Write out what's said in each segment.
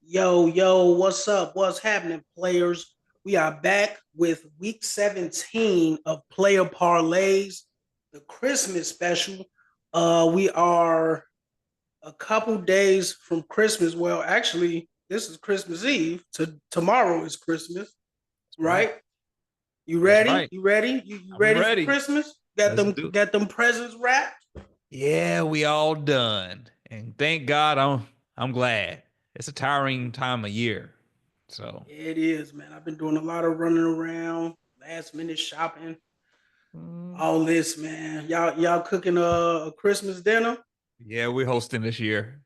Yo, what's up? What's happening, players? We are back with week 17 of Playrrr Parlays, the Christmas special. We are a couple days from Christmas. Well, actually, this is Christmas Eve. Tomorrow is Christmas, Right. right? You That's ready? right. You ready? You I'm ready for ready. Christmas? Got Let's them do. got them presents wrapped? Yeah, we all done. And thank God I'm glad. It's a tiring time of year. So, It is, man. I've been doing a lot of running around, last minute shopping. mm, All this, man. Y'all cooking a Christmas dinner? yeah, we're hosting this year.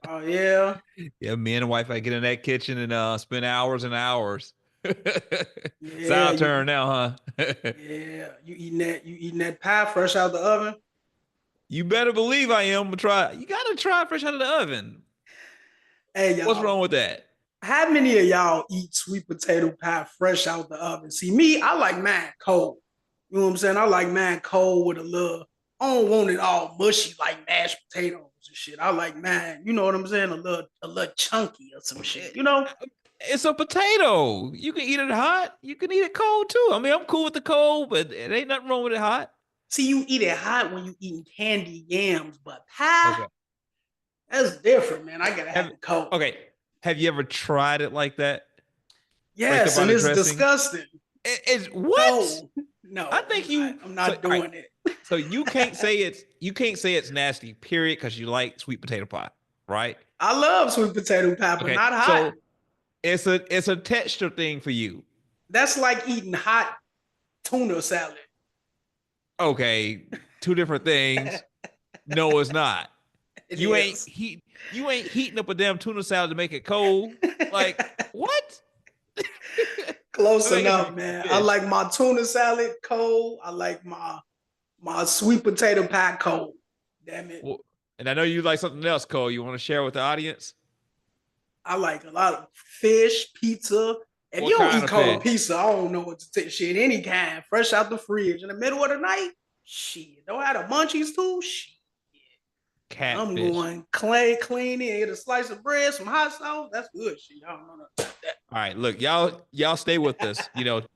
Oh yeah. Yeah, me and the wife I get in that kitchen and spend hours and hours. It's Yeah, our you turn now, huh? yeah, you eating that pie fresh out the oven? You better believe I am. But try. You gotta try fresh out of the oven. Hey What's y'all, wrong with that? how many of y'all eat sweet potato pie fresh out the oven? See me, I like mine cold. You know what I'm saying? I like mine cold with a little. I don't want it all mushy like mashed potatoes and shit. I like mine, you know what I'm saying? A little chunky or some shit, you know? It's a potato. You can eat it hot. You can eat it cold too. I mean, I'm cool with the cold, but it ain't nothing wrong with it hot. See, you eat it hot when you eating candy yams, but pie, Okay. that's different, man. I gotta have Have it cold. okay. Have you ever tried it like that? Break Yes, apart and the it's dressing? disgusting. It's what? No, I no, I'm think not. you. I'm So not all right. doing it. So you can't say it's nasty. Period, because you like sweet potato pie, right? I love sweet potato pie, but Okay. not hot. So it's a texture thing for you. That's like eating hot tuna salad. Okay. Two different things. No, it's not. It You ain't is. heat. You ain't heating up a damn tuna salad to make it cold. Like what? Close I think it's enough, a man. I fish. like my tuna salad cold. I like my sweet potato pie cold. Damn it. Well, and I know you like something else, Cole. You want to share with the audience? I like a lot of fish, pizza. If you What don't kind eat of cold fish? pizza, I don't know what to take. Shit, any kind, fresh out the fridge in the middle of the night. Shit, don't have the munchies too. Shit, I'm Catfish. going clean in, get a slice of bread, some hot sauce. That's good shit. I don't know nothing about All right, look, y'all stay with us.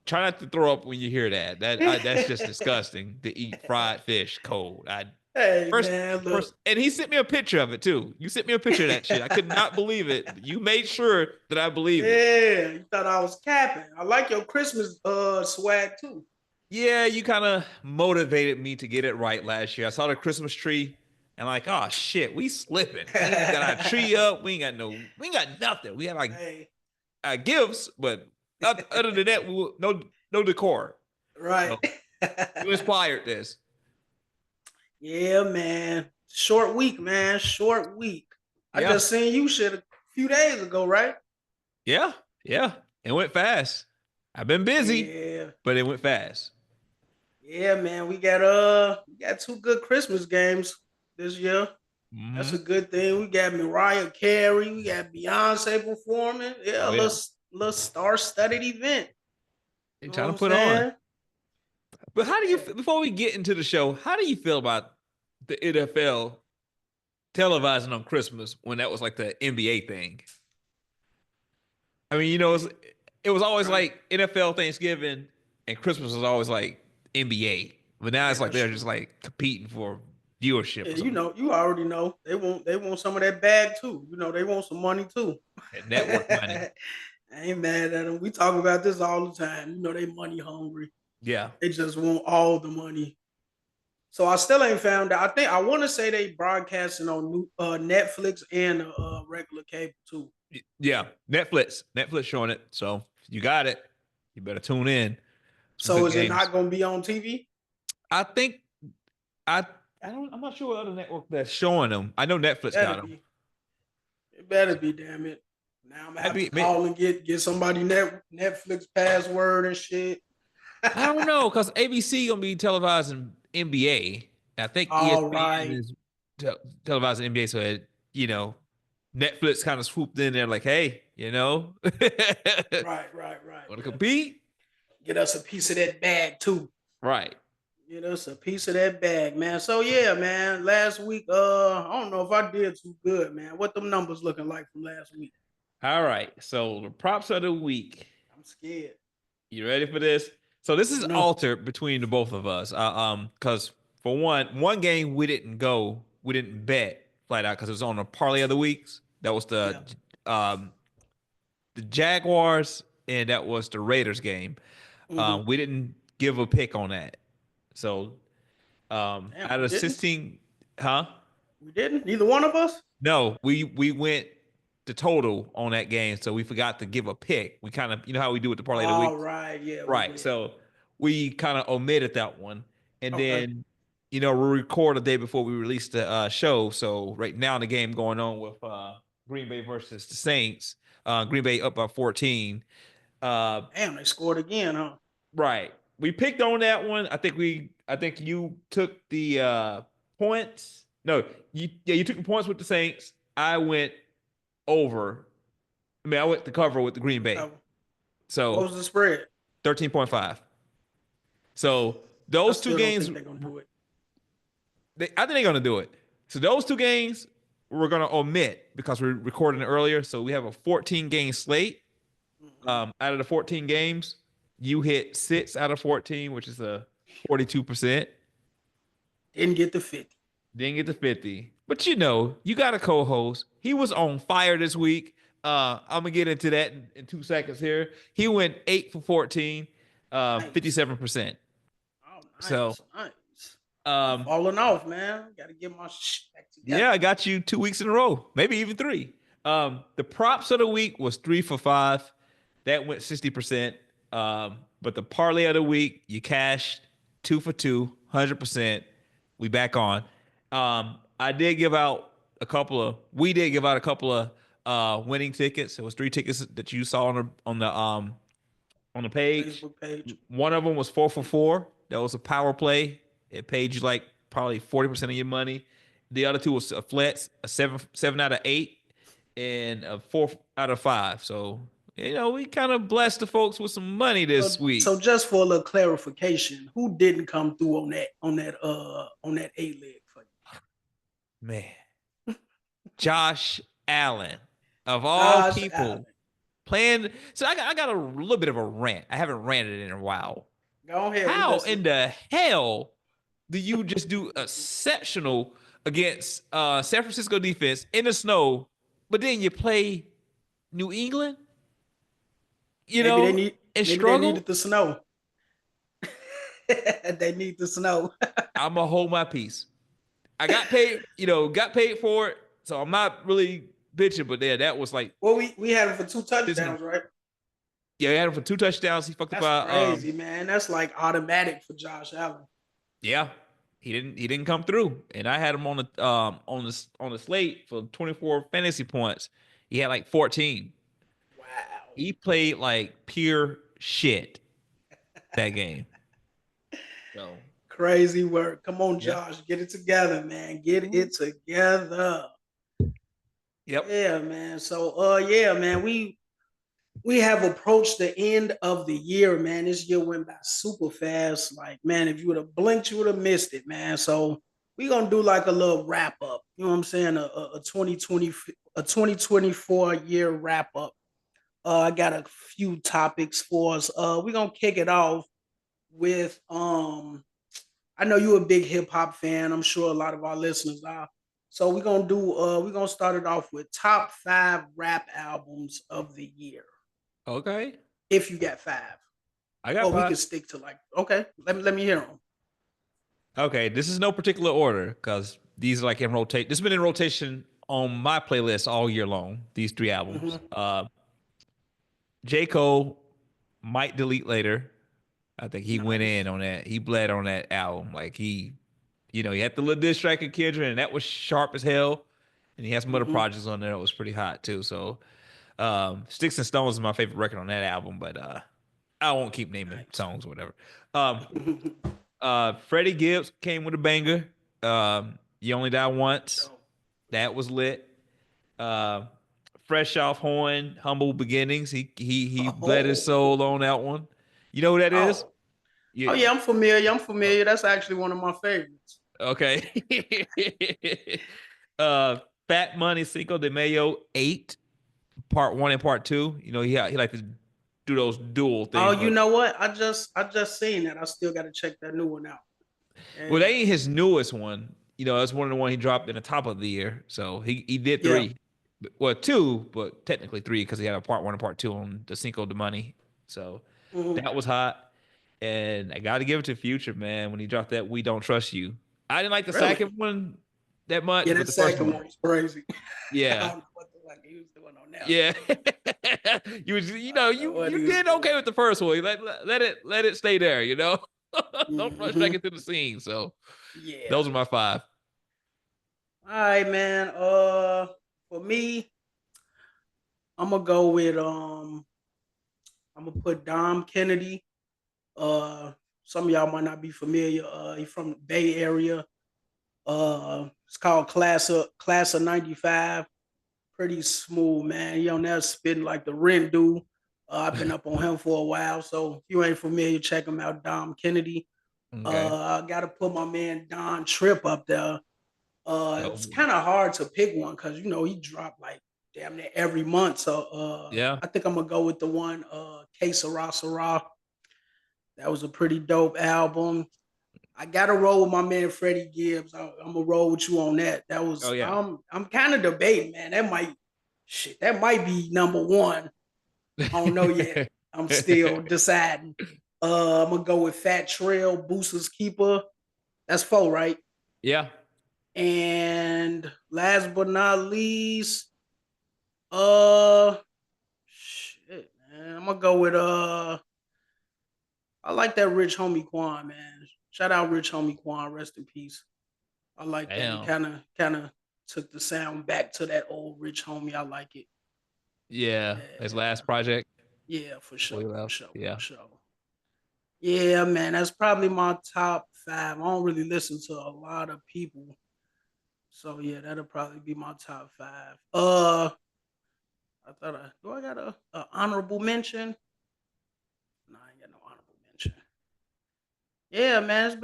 Try not to throw up when you hear that. That's just that. disgusting to eat fried fish cold. I Hey first man, look. first, and he sent me a picture of it too. You sent me a picture of that shit. I could not believe it. But you made sure that I believed it. Yeah, you thought I was capping. I like your Christmas swag too. Yeah, you kind of motivated me to get it right last year. I saw the Christmas tree and like, oh shit, we slipping. We ain't even got our tree up. We ain't got nothing. We have like Hey. our gifts, but other than that, no decor. Right. So you inspired this. Yeah, man. Short week, man. Short week. I Yeah, just seen you shit a few days ago, right? yeah, yeah. It went fast. I've been busy, Yeah. but it went fast. Yeah, man. We got two good Christmas games this year. That's a Hmm. good thing. We got Mariah Carey, we got Beyonce performing. Yeah, Oh a yeah, little star-studded event. they You know what trying to I'm put on. saying? But how do you, Yeah. before we get into the show, how do you feel about the NFL televising on Christmas when that was like the NBA thing? I mean, it was always Right. like NFL Thanksgiving and Christmas was always like NBA. But now Yeah, it's like that's they're just true. like competing for viewership Yeah, or something. you already know. They want some of that bag too. They want some money too. That network money. I ain't mad at them. We talk about this all the time. They money hungry. Yeah. They just want all the money. So I still ain't found out. I want to say they broadcasting on Netflix and regular cable too. Yeah. Netflix showing it. So if you got it, you better tune in. Some So good is it games. not going to be on TV? I think I I'm not sure what other network that's showing them. I know Netflix Better got them. be. It better be. Damn it. Now I'm gonna have to Maybe call and get somebody Netflix password and shit. I don't know because ABC gonna be televising NBA. I think All ESPN right. is televising NBA, so you know Netflix kind of swooped in there like, hey, want Right. to compete? Get us a piece of that bag too. Right. Get us a piece of that bag, man. So yeah, man. Last week, I don't know if I did too good, man. What them numbers looking like from last week? All right. So the props of the week. I'm scared. You ready for this? So this is No. altered between the both of us. Because for one game we didn't bet flat out because it was on the parlay of the weeks. That was Yeah. um the Jaguars and that was the Raiders game. Mm-hmm. We didn't give a pick on that. So Damn, out we of didn't. 16, huh? We didn't. Neither one of us. No, we went the total on that game, so we forgot to give a pick. We kind of, you know how we do with the parlay of the All week, right. Yeah, we right? did. So we kind of omitted that one, and Okay. then we record a day before we release the show. So right now the game going on with Green Bay versus the Saints. Green Bay up by 14. Uh, Damn, they scored again, huh? right. We picked on that one. I think you took the points. No, you took the points with the Saints. I went over. I mean, I went to cover with the Green Bay. What So was the spread? 13.5. So I those two still don't games, think they're gonna do it. I think they're going to do it. So those two games we're going to omit because we're recording it earlier. So we have a 14 game slate. Mm-hmm. Out of the 14 games, you hit 6 out of 14, which is a 42%. Didn't get the 50. Didn't get to 50. But you got a co-host. He was on fire this week. I'm gonna get into that in 2 seconds here. He went 8 for 14, Nice. 57%. Oh, So nice, nice. I'm um, falling off, man. Got to get my shit back together. yeah, I got you 2 weeks in a row, maybe even three. The props of the week was 3 for 5. That went 60%. But the parlay of the week, you cashed 2 for 2, 100%. We back on. I did give out we did give out a couple of winning tickets. It was 3 tickets that you saw on the page. Facebook page. One of them was 4 for 4. That was a power play. It paid you like probably 40% of your money. The other two was a flex, a 7 out of 8, and a 4 out of 5. So we kind of blessed the folks with some money this So week. just for a little clarification, who didn't come through on that 8 leg for you? Man, Josh Allen, of all Josh Allen. people, playing. So I got a little bit of a rant. I haven't ranted in a while. Go ahead, we How listen. in the hell do you just do exceptional against San Francisco defense in the snow, but then you play New England, and Maybe they struggle? needed the snow. They need the snow. I'm gonna hold my peace. I got paid, got paid for it, so I'm not really bitching. But yeah, that was like, Well, we had him for 2 touchdowns, right? yeah, he had him for 2 touchdowns. He fucked That's up. crazy, man. That's like automatic for Josh Allen. Yeah, he didn't come through, and I had him on the slate for 24 fantasy points. He had like 14. Wow. He played like pure shit that game. So Crazy work. Come on, yeah, Josh. Get it together, man. Get it together. yep. Yeah, man. So yeah, man, we have approached the end of the year, man. This year went by super fast. Like, man, if you would have blinked, you would have missed it, man. So we're gonna do like a little wrap up. You know what I'm saying? A 2024 year wrap up. I got a few topics for us. We're gonna kick it off with I know you're a big hip hop fan. I'm sure a lot of our listeners are. So we're gonna start it off with top 5 rap albums of the year. Okay, If you got 5. I got Or we 5. could stick to like, okay, let me hear them. Okay, this is no particular order because these are like in rotate. This has been in rotation on my playlist all year long. These 3 albums. Mm-hmm. J. Cole might delete later. I think he went in Nice. on that. He bled on that album. Like he had the little diss track of Kendrick, and that was sharp as hell. And he has some other Mm-hmm. projects on there that was pretty hot too. So Sticks and Stones is my favorite record on that album, but I won't keep naming Nice. songs or whatever. Freddie Gibbs came with a banger. You Only Die Once. That was lit. Uh, Freshoph Horn, Humble Beginnings. He bled his soul on that one. You know who that is? Oh. Oh yeah, I'm familiar. I'm familiar. That's actually one of my favorites. Okay. Fat Money Cinco de Mayo 8. part one and part two. You know, he like to do those dual Oh, things. you But know what? I just seen that. I still got to check that new one out. well, that Yeah, ain't his newest one. You know, that's one of the one he dropped in the top of the year. So he did yeah. three, well two, but technically three because he had a part one and part two on the Cinco de Money. So Mhm. that was hot. And I got to give it to Future, man, when he dropped that "We Don't Trust You." I didn't like the Really? second one that Yeah, much, but that the first second one, one was crazy. I yeah, don't know what the fuck he was doing on that. yeah. You know, I don't know what you he was did doing. okay with the first one. Let it stay there. You know, don't rush back Hmm. into the scene. So Yeah. those are my five. All right, man. For me, I'm gonna go with I'm gonna put Dom Kennedy. Uh, some of y'all might not be familiar. He's from the Bay Area. It's called Class of '95. Pretty smooth, man. He on there spitting like the rent do. I've been up on him for a while, so if you ain't familiar, check him out, Dom Kennedy. Okay. I gotta put my man Don Tripp up there. Oh, It's kind of hard to pick one because he dropped like damn near every month. So yeah. I think I'm gonna go with the one K Sarah Sarah. That was a pretty dope album. I gotta roll with my man Freddie Gibbs. I'm gonna roll with you on that. That Oh was yeah. I'm kind of debating, man. That might be number one. I don't know yet. I'm still deciding. I'm gonna go with Fat Trail, Booster's Keeper. That's four, right? Yeah. And last but not least, uh, shit, man. I'm gonna go with I like that Rich Homie Quan, man. Shout out Rich Homie Quan, rest in peace. I like that. He Damn. kind of took the sound back to that old Rich Homie. I like it. Yeah. His Yeah, last project yeah, for before sure, he for left. sure, Yeah. for sure. Yeah, man, that's probably my top five. I don't really listen to a lot of people, so yeah, that'll probably be my top five. Do I got a honorable mention? No, I ain't got no honorable mention. Yeah, man, it's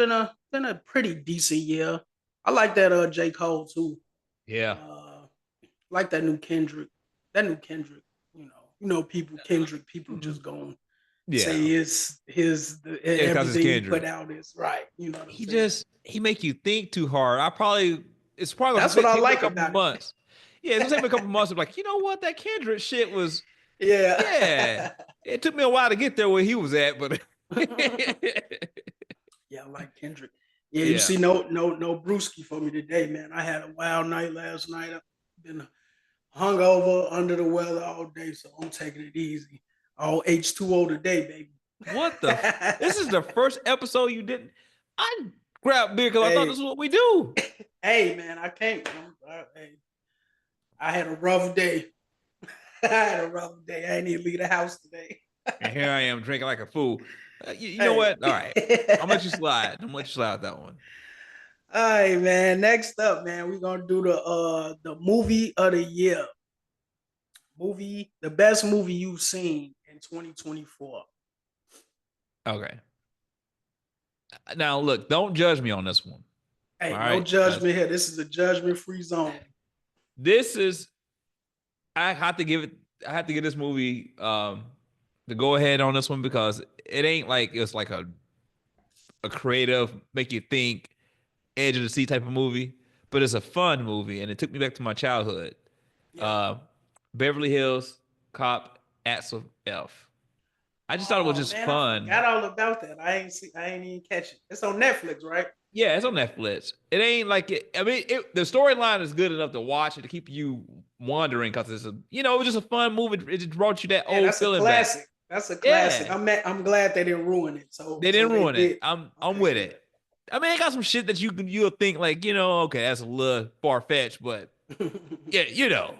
been a pretty decent year. I like that J Cole too. Yeah. Like that new Kendrick. That new Kendrick. People Kendrick. People just gonna say Yeah. It's because it's everything he put Kendrick. out is right. You know what I'm He saying? just he make you think too hard. It's probably gonna That's what I take me a like couple about it. months. Yeah, it's gonna take me a couple months of like, you know what, that Kendrick shit was. Yeah, Yeah. it took me a while to get there where he was at, but Yeah, I like Kendrick. Yeah, you yeah, see, no brewski for me today, man. I had a wild night last night. I've been hungover, under the weather all day, so I'm taking it easy. All H2O today, baby. what the? This is the first episode you didn't. I grabbed beer because I thought this Hey, is what we do. hey, man, I can't. Hey, I had a rough day. I had a rough day. I didn't even leave the house today. And here I am drinking like a fool. You know Hey. what? All right, I'm gonna let you slide. I'm gonna let you slide with that one. All right, man. Next up, man, we're gonna do the movie of the year. The best movie you've seen in 2024. Okay. Now look, don't judge me on this one. All Hey, no right, because judgment here. This is a judgment-free zone. this is I have to give it. I have to give this movie the go ahead on this one because it ain't like it's like a creative, make you think, edge of the seat type of movie, but it's a fun movie and it took me back to my childhood. Yeah. Uh, Beverly Hills Cop Acts of F. I just thought it was Oh just man, I fun. forgot all about that. I ain't even catch it. It's on Netflix, right? Yeah, it's on Netflix. It ain't like it. I mean, the storyline is good enough to watch and to keep you wondering because it was just a fun movie. It just brought you that Yeah, old that's a feeling back. classic. That's a classic. Yeah, I'm glad they didn't ruin it. they So didn't they ruin it. did. I'm Okay, with good. it. I mean, it got some shit that you'll think like okay, that's a little far fetched, but yeah,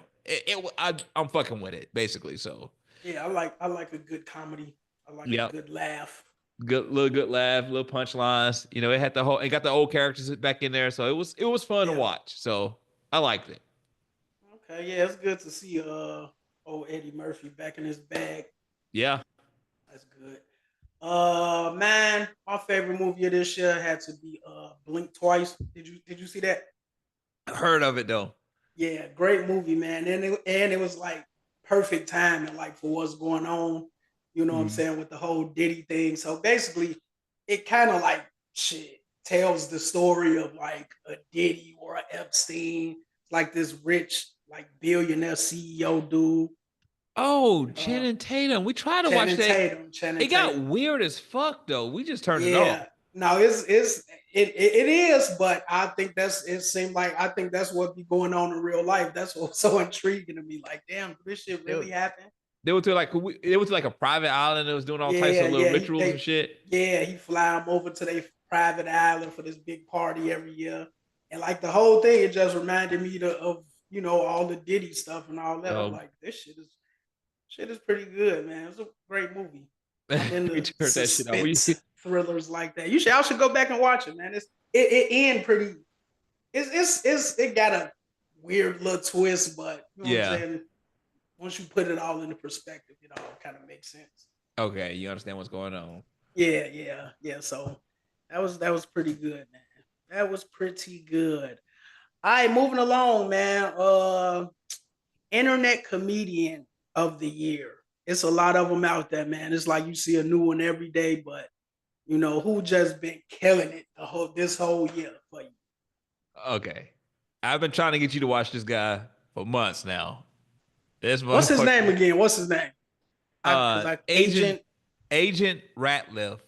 I'm fucking with it basically. So Yeah, I like a good comedy. I like a yeah, good laugh. good laugh, little punchlines. It got the old characters back in there, so it was fun to Yeah. watch. So I liked it. Okay. Yeah, it's good to see old Eddie Murphy back in his bag. Yeah, That's good. Man, my favorite movie of this year had to be Blink Twice. Did you see that? I heard of it though. Yeah, great movie, man. And it was like perfect timing, like for what's going on. You know what I'm saying, with the whole Diddy thing. So basically, it kind of like shit tells the story of like a Diddy or a Epstein, like this rich like billionaire CEO dude. Oh, Uh, Channing Tatum. We tried to watch Channing that. Tatum, Channing It got Tatum. weird as fuck though. We just turned it off. Yeah, no, it is, but I think it seemed like I think that's what be going on in real life. That's what's so intriguing to me. Like, damn, this shit really happened. They went to like a private island that was doing all types Yeah, of little yeah, rituals and shit. yeah, he fly them over to their private island for this big party every year, and like the whole thing, it just reminded me of all the Diddy stuff and all that. I'm like, this shit is pretty good, man. It's a great movie. I'm We into turned that shit off. suspense thrillers like that. I should go back and watch it, man. It end pretty. It got a weird little twist, but you know what I'm Yeah. saying. Once you put it all into perspective, it all kind of makes sense. Okay, you understand what's going on. Yeah, yeah, yeah. So that was pretty good, man. That was pretty good. All right, moving along, man. Internet comedian of the year. It's a lot of them out there, man. It's like you see a new one every day, but who just been killing it this whole year for you? Okay. I've been trying to get you to watch this guy for months now. This What's his name motherfucker. again? What's his name? Because Agent Ratliff.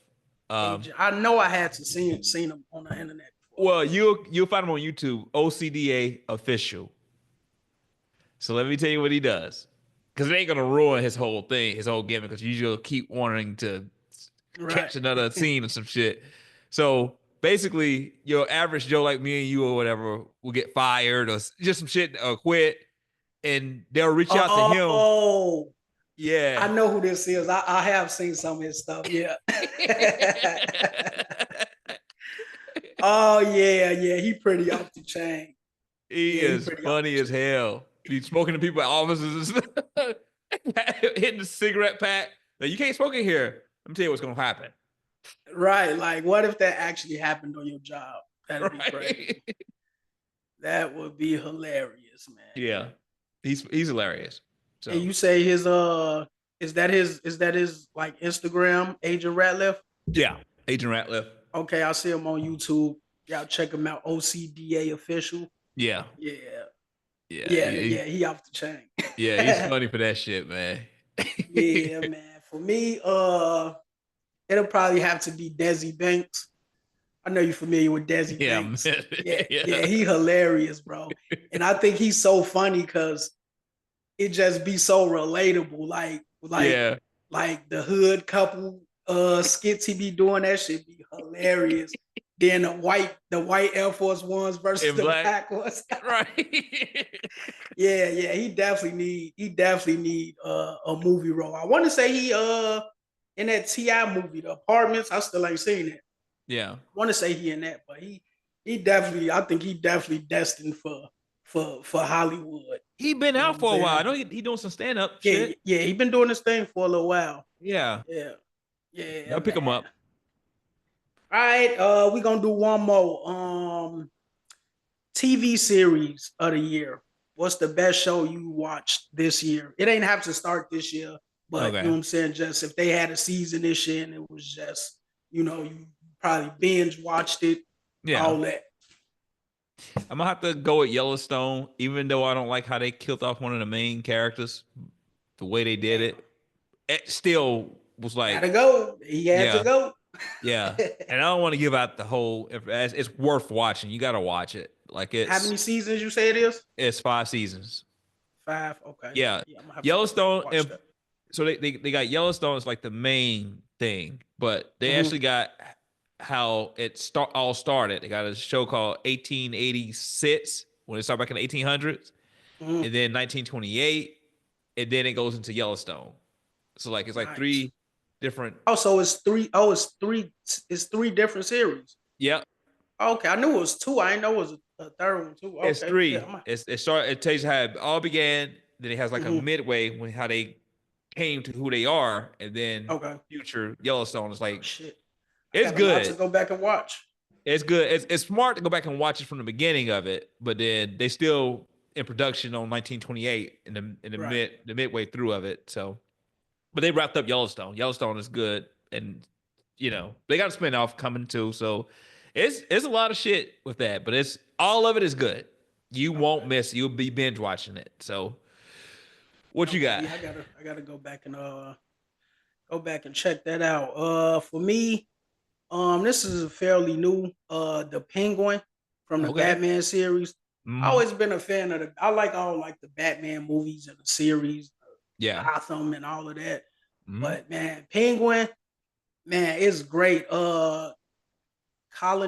Agent. I know I had to seen him on the internet before. Well, you'll find him on YouTube, OCDA official. So let me tell you what he does, because it ain't gonna ruin his whole thing, his whole gimmick, because you'll keep wanting to catch another scene or some shit. So basically, your average Joe like me and you or whatever will get fired or just some shit or quit, and they'll reach out to him. Oh, yeah, I know who this is. I have seen some of his stuff. Yeah. Oh yeah, yeah. He pretty off the chain. he Yeah, he is pretty off funny the as chain. hell. He's smoking to people at offices, hitting the cigarette pack. Like, you can't smoke in here. Let me tell you what's gonna happen. Right. Like, what if that actually happened on your job? That'd be crazy. That would be hilarious, man. Yeah, he's hilarious. So, and you say his is that his like Instagram, Agent Ratliff? yeah, Agent Ratliff. Okay, I see him on YouTube. Y'all check him out. OCDA official. Yeah, Yeah. yeah, Yeah, he off the chain. yeah. He's funny for that shit, man. Yeah, man. For me, it'll probably have to be Desi Banks. I know you're familiar with Desi Yeah, Banks. man. Yeah, he hilarious, bro. And I think he's so funny because it just be so relatable. Yeah. Like the hood couple skits he be doing, that shit be hilarious. Then the white Air Force Ones versus the black ones. Right. Yeah, he definitely need a movie role. I want to say he in that T.I. movie, The Apartments. I still ain't seen it. Yeah. I want to say he in that, but he definitely, I think he definitely destined for Hollywood. He been You know out what I'm for a while. I saying? know he doing some stand up Yeah, shit. yeah, he been doing this thing for a little while. Yeah. Yeah, They'll pick him man. up. All right, we gonna do one more. TV series of the year. What's the best show you watched this year? It ain't have to start this year, but you know what I'm saying? Just if they had a season this year and it was just, you probably binge watched it, Yeah. all that. I'm gonna have to go with Yellowstone, even though I don't like how they killed off one of the main characters. The way they did it still was like, Gotta go. He had to go. Yeah. And I don't want to give out the whole. It's worth watching. You got to watch it. Like, How many seasons you say it is? It's 5 seasons. 5. Okay. Yeah. I'm gonna have Yellowstone. to watch that. So they got Yellowstone as like the main thing, but they actually got how it all started. They got a show called 1886 when it started back in the 1800s, and then 1928, and then it goes into Yellowstone. So like it's like 3 different. Oh, so it's 3. Oh, it's 3. It's 3 different series. Yep. Okay, I knew it was 2. I didn't know it was a third one too. Okay. It's 3. Yeah, It tells you how it all began. Then it has like a midway when how they came to who they are, and then future Yellowstone is like shit. It's good to go back and watch. It's good. It's smart to go back and watch it from the beginning of it, but then they still in production on 1928 in the Right. midway through of it. So, but they wrapped up Yellowstone. Yellowstone is good, and they got a spinoff coming too. So it's a lot of shit with that, but it's all of it is good. You won't Okay. miss. You'll be binge watching it. So, what you Okay. got? Yeah, I gotta go back and check that out. For me, this is fairly new. The Penguin from the Okay. Batman series. I Hmm. always been a fan of the. I like all like the Batman movies and the series, Yeah. Gotham and all of that. Hmm. But man, Penguin, man, it's great. Colin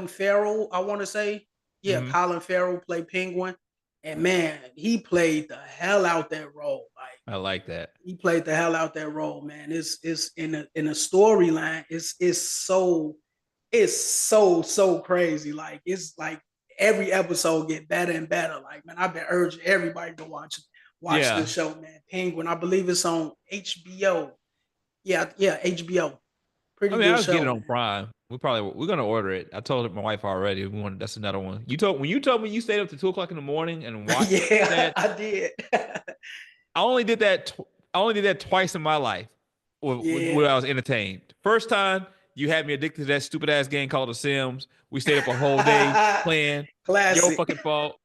Farrell, I want to say, yeah, Hmm. Colin Farrell played Penguin, and man, he played the hell out that role. Like I like that. he played the hell out that role, man. It's in a storyline. It's so crazy. Like it's like every episode get better and better. Like man, I've been urging everybody to watch Yeah. this show, man. Penguin. I believe it's on HBO. Yeah, yeah, HBO. I Pretty mean, good I'll get show, it on man. Prime. We're gonna order it. I told my wife already. That's another one. You told me you stayed up to 2 o'clock in the morning and watched Yeah, that. I did. I only did that. I only did that twice in my life, where I Yeah. was entertained. First time, you had me addicted to that stupid ass game called The Sims. We stayed up a whole day playing. Your Classic. fucking fault.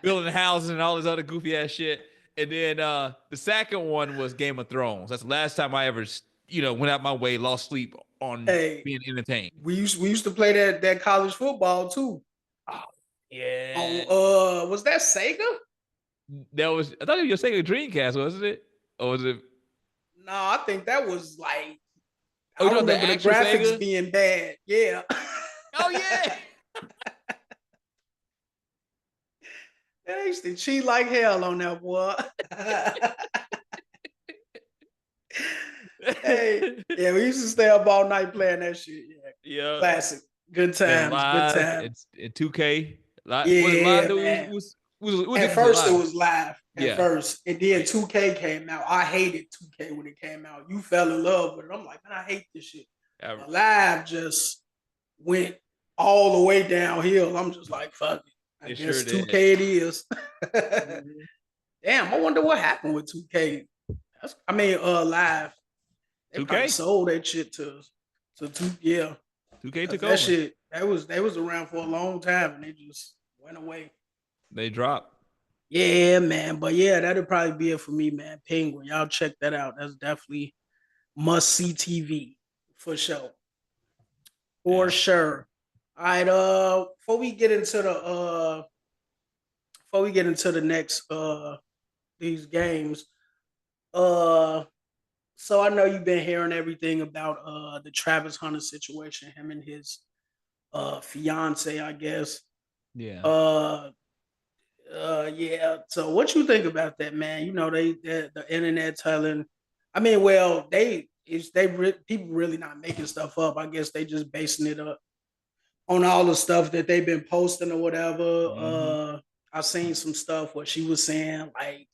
Building houses and all this other goofy ass shit. And then the second one was Game of Thrones. That's the last time I ever, went out my way, lost sleep on Hey, being entertained. we used to play that college football too. Oh, yeah. On was that Sega? I thought it was your Sega Dreamcast, wasn't it? Or was it? No, I think that was like Oh, you I know the remember the actual graphics Sega? being bad. Yeah. Oh yeah. They used to cheat like hell on that boy. Hey, yeah, we used to stay up all night playing that shit. Yeah, Yeah. classic. Good And times, good live times. and 2K. Was it live? Yeah, Though? man. Was At it just first, it live? was live. At Yeah. first, and then 2K came out. I hated 2K when it came out. You fell in love with it. I'm like, man, I hate this shit. Yeah. But live just went all the way downhill. I'm just like, fuck it. I It sure guess did. 2K it is. Mhm. Damn, I wonder what happened with 2K. Live. They probably 2K. sold that shit to two. Yeah, 2K because took that over. shit they was around for a long time and they just went away. They dropped. Yeah, man. But yeah, that'll probably be it for me, man. Penguin. Y'all check that out. That's definitely must see TV for sure. For Yeah. sure. All right, before we get into the next these games, uh so I know you've been hearing everything about the Travis Hunter situation, him and his fiance, I guess. Yeah. Uh yeah. So what you think about that, man? The internet telling. I mean, well, people really not making stuff up. I guess they just basing it up on all the stuff that they've been posting or whatever. Hmm. I seen some stuff where she was saying like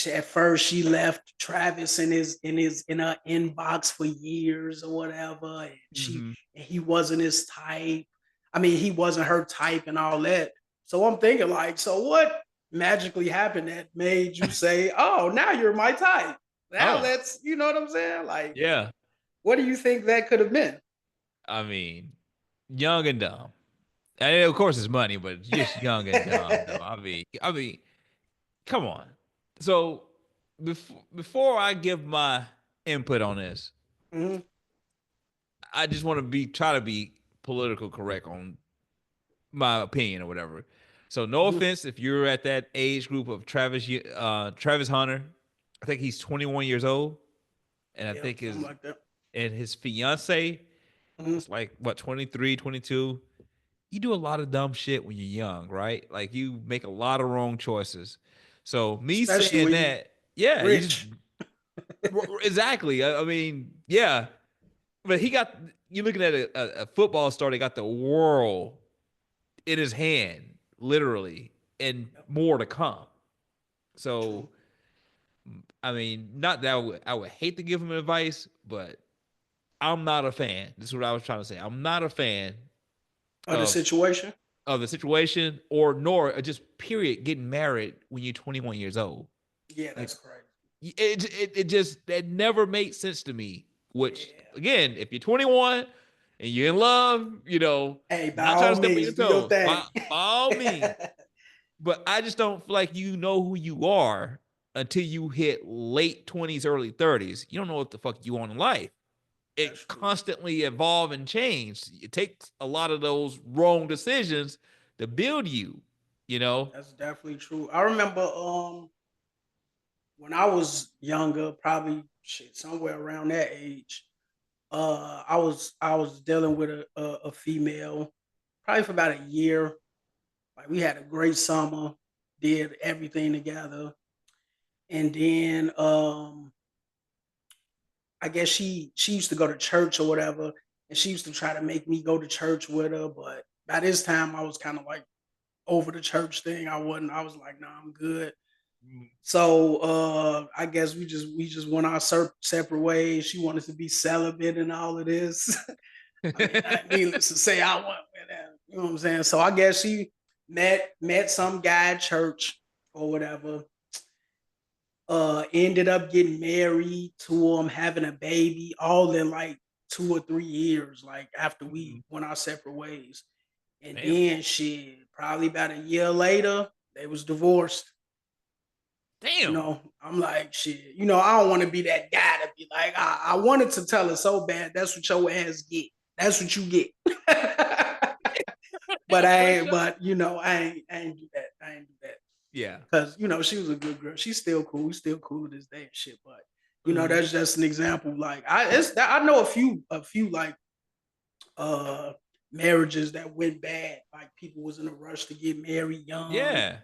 at first she left Travis in her inbox for years or whatever, and Hmm. he wasn't his type. I mean, he wasn't her type and all that. So I'm thinking like, so what magically happened that made you say, "Oh, now you're my type"? Now Oh, let's, you know what I'm saying? Like, yeah. what do you think that could have been? I mean, young and dumb. And of course, it's money, but just young and dumb, though. I mean, come on. So before I give my input on this, Mhm. I just want to try to be political correct on my opinion or whatever. So no Mhm. offense if you're at that age group of Travis Hunter. I think he's 21 years old, and I Yeah, think something like that. his fiance Mhm. is like what 23, 22. You do a lot of dumb shit when you're young, right? Like you make a lot of wrong choices. So me Especially saying when you that, yeah, you just rich. exactly. I mean, yeah, but you looking at a football star that got the world in his hand, literally, and more to come. True. So, I mean, not that I would hate to give him advice, but I'm not a fan. This is what I was trying to say. I'm not a fan Of the of situation. of the situation, or nor just period getting married when you're 21 years old. Yeah, Like that's crazy. it just that never made sense to me. Which Yeah. again, if you're 21 and you're in love, Hey, by not trying all to step on your means, do your toes, thing. by all means. But I just don't feel like you know who you are until you hit late 20s, early 30s. You don't know what the fuck you want in life. That's It true. constantly evolve and change. It takes a lot of those wrong decisions to build you, you know? That's definitely true. I remember when I was younger, probably shit, somewhere around that age, I was dealing with a female probably for about a year. Like we had a great summer, did everything together. And then I guess she used to go to church or whatever, and she used to try to make me go to church with her. But by this time, I was kind of like over the church thing. I wasn't. I was like, nah, I'm good. So I guess we just went our separate ways. She wanted to be celibate and all of this. I mean, needless to say, I went with that. You know what I'm saying? So I guess she met some guy at church or whatever. Ended up getting married to him, having a baby, all in like 2 or 3 years, like after we went our separate ways. And Damn. then shit, probably about a year later, they was divorced. Damn. I'm like, shit, I don't want to be that guy to be like, I wanted to tell her so bad. That's what your ass get. That's what you get. But I ain't do that. I ain't do that. Yeah. Because she was a good girl. She's still cool. We still cool to this day and shit. But Mhm. that's just an example. Like I know a few like uh marriages that went bad. Like people was in a rush to get married young. Yeah.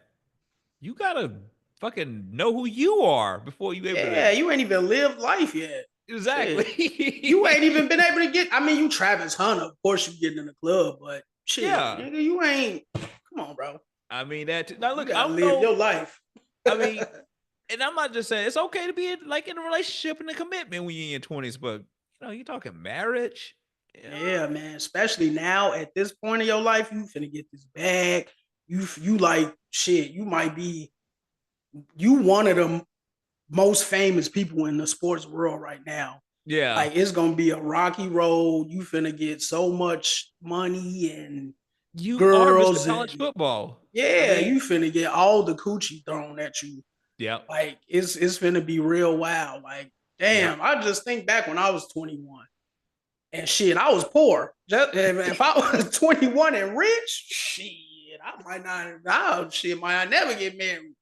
You gotta fucking know who you are before you able Yeah, to. you ain't even lived life yet. Shit. You ain't Exactly. even been able to get. I mean, you Travis Hunter, of course you getting in the club, but shit, Yeah. nigga, you ain't. Come on, bro. I mean that. Now You look, I gotta don't live know. your life. I mean, and I'm not just saying it's okay to be in a relationship and a commitment when you're in your 20s, but you're talking marriage. Yeah. Yeah, man. Especially now at this point of your life, you finna get this bag. You like shit. You one of the most famous people in the sports world right now. Yeah. Like it's gonna be a rocky road. You finna get so much money and You are Mr. girls College and football. I yeah, mean, you finna get all the coochie thrown at you. yeah. Like it's finna be real wild. Like Yeah. damn, I just think back when I was 21. And shit, I was poor. If I was 21 and rich, shit, I might not. Might not never get married.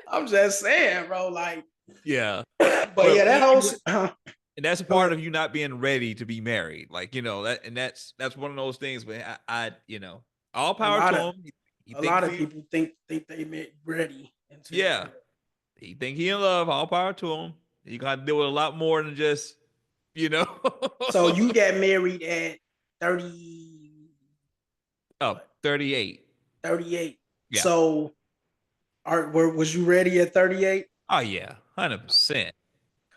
I'm just saying, bro. Like, Yeah. but yeah, But that whole. and that's a Go part ahead. of you not being ready to be married. Like, that's one of those things where all A power to lot of him. He a thinks lot of he people think they met ready until yeah. yeah. He think he in love, all power to him. He got to deal with a lot more than just, you know. So you got married at 30, Oh, what 38. 38. Yeah. So was you ready at 38? Oh yeah, 100%.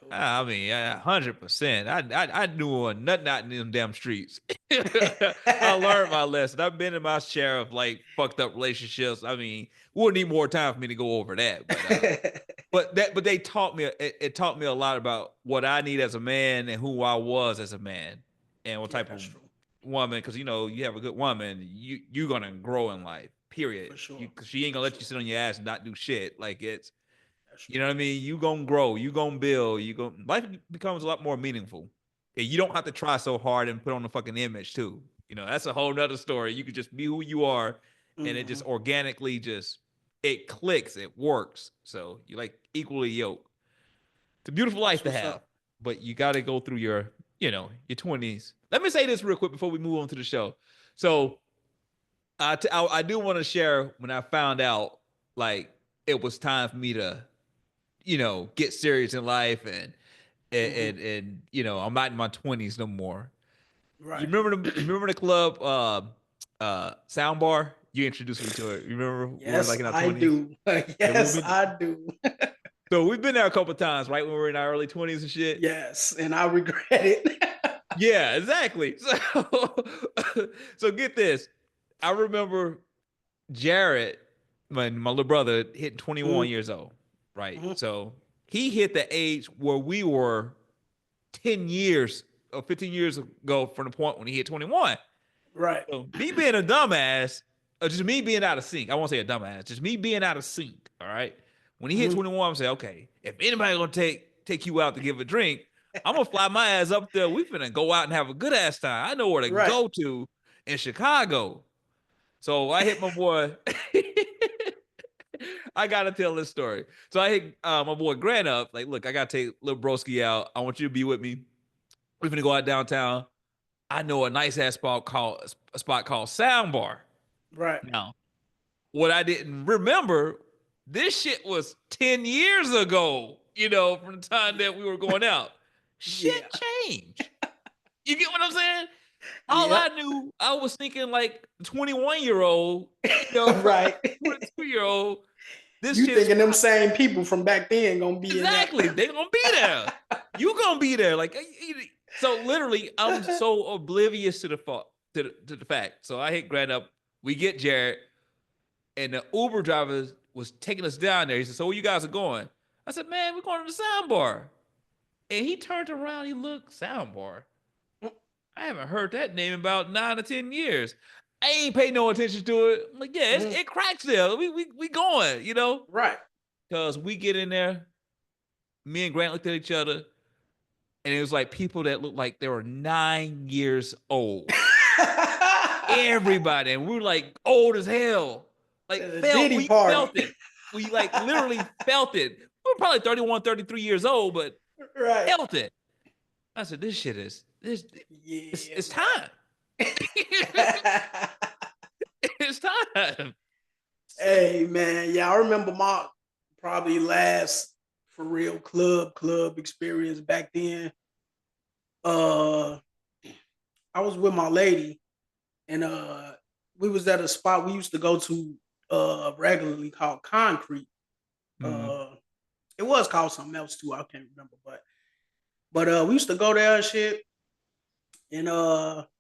Cool, I cool. mean, 100%. I knew nothing out in them damn streets. I learned my lesson. I've been in my share of like fucked up relationships. I mean, we'll need more time for me to go over that, but they taught me it taught me a lot about what I need as a man and who I was as a man and what Yeah, type of that's true. woman. Because you have a good woman, you're gonna grow in life. Period. For sure. Cause she ain't gonna For let you sure. sit on your ass and not do shit. Like it's That's you true. know what I mean? You gonna grow, you gonna build, you go life becomes a lot more meaningful. And you don't have to try so hard and put on a fucking image too. That's a whole nother story. You could just be who you are and it just Hmm. organically just it clicks, it works. So you like equally yoked. It's a beautiful life That's to what's have. up. But you gotta go through your 20s. Let me say this real quick before we move on to the show. So I do want to share when I found out like it was time for me to get serious in life Hmm. I'm not in my 20s no more. You Right. remember the club Soundbar? You introduced me to it. You remember we were Yes, like in our I 20s? do. Yeah, Yes, I do. so we've been there a couple times, right? When we were in our early 20s and shit. Yes, and I regret it. Yeah, exactly. So get this. I remember Jared, my little brother, hit 21 Mhm, years old, right? mhm. So he hit the age where we were 10 years or 15 years ago from the point when he hit 21. Right. So me being a dumbass, or just me being out of sync, I won't say a dumbass, just me being out of sync, all right? When he hit Mhm. 21, I'm saying, okay, if anybody gonna take you out to give a drink, I'm gonna fly my ass up there. We finna go out and have a good ass time. I know where to Right. go to in Chicago. So I hit my boy. I gotta tell this story. So I hit my boy Grant up. Like, look, I gotta take little broski out. I want you to be with me. We're gonna go out downtown. I know a nice ass spot called Soundbar. Right. Now, what I didn't remember, this shit was 10 years ago. From the time that we were going out. Shit Yeah. changed. You get what I'm saying? All Yep. I knew, I was thinking like 21-year-old, you know, Right. 22-year-old. This You shit is thinking them same people from back then gonna be in that? exactly. They gonna be there. You gonna be there. Like so. Literally, I'm so oblivious to the fact to the fact. So I hit Grant up. We get Jared, and the Uber driver was taking us down there. He said, "So where you guys are going?" I said, "Man, we're going to the soundbar." And he turned around. He looked soundbar. I haven't heard that name in about 9 or 10 years. I ain't pay no attention to it. I'm like, yeah, Mhm. it cracks there. We going, Right. because we get in there. Me and Grant looked at each other, and it was like people that looked like they were 9 years old. Everybody, and we were like old as hell. Like The felt Diddy we party. felt it. We like literally felt it. We were probably 31, 33 years old, but Right. felt it. I said, this shit is this Yeah, it's time. man. It's time. So, Hey, man. Yeah, I remember my probably last for real club experience back then. Uh, I was with my lady, and we was at a spot we used to go to regularly called Concrete. mhm. Uh, it was called something else too. I can't remember, but we used to go there and shit. And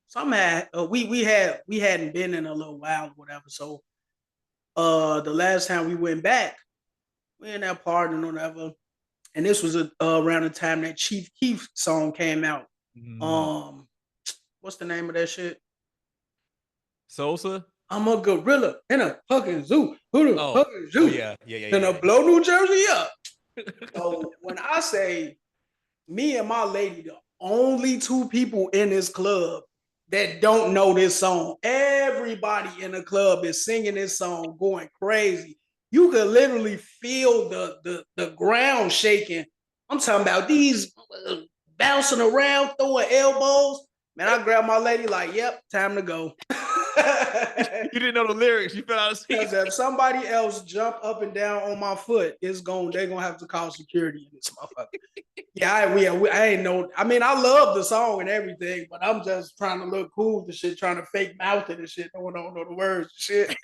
some had we hadn't been in a little while or whatever. So the last time we went back, we in that party and whatever. And this was around the time that Chief Keef song came out. Mhm. Um, what's the name of that shit? Sosa. I'm a gorilla in a fucking zoo. Who the Oh, fucking oh zoo? yeah, yeah, yeah, Gonna yeah, blow New Jersey up. yeah. So when I say me and my lady, the only two people in this club that don't know this song. Everybody in the club is singing this song, going crazy. You could literally feel the ground shaking. I'm talking about these bouncing around, throwing elbows. Man, I grabbed my lady like, yep, time to go. You didn't know the lyrics. You fell out of Because seat. if somebody else jump up and down on my foot, they're gonna have to call security in this motherfucker. Yeah, I ain't know. I mean, I love the song and everything, but I'm just trying to look cool. The shit, trying to fake mouth it and shit. No one don't know the words. Shit.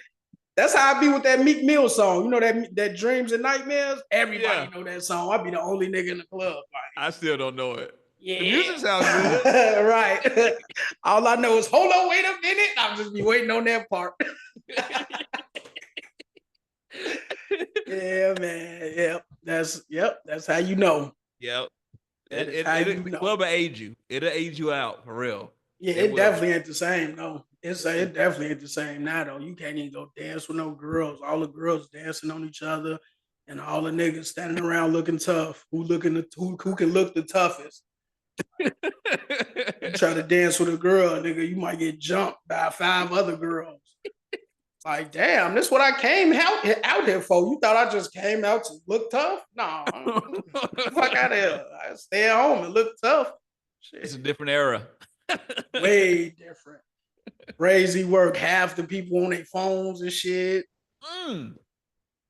That's how I be with that Meek Mill song. You know that Dreams and Nightmares. Everybody Yeah, know that song. I be the only nigga in the club. Like, I still don't know it. The yeah, music sounds good. right. All I know is hold on, wait a minute. I'll just be waiting on that part. Yeah, man. Yep. That's how you know. Yep. That is how you The know. club will age you. It'll age you out for real. Yeah, It it will. definitely ain't the same. No, it definitely ain't the same now. Though you can't even go dance with no girls. All the girls dancing on each other, and all the niggas standing around looking tough. Who can look the toughest? You try to dance with a girl, nigga, you might get jumped by five other girls. Like, damn, this what I came out here for. You thought I just came out to look tough? No, fuck out of here. I stay at home and look tough. It's a Shit, different era. way different. Crazy work. Half the people on their phones and shit. Mm.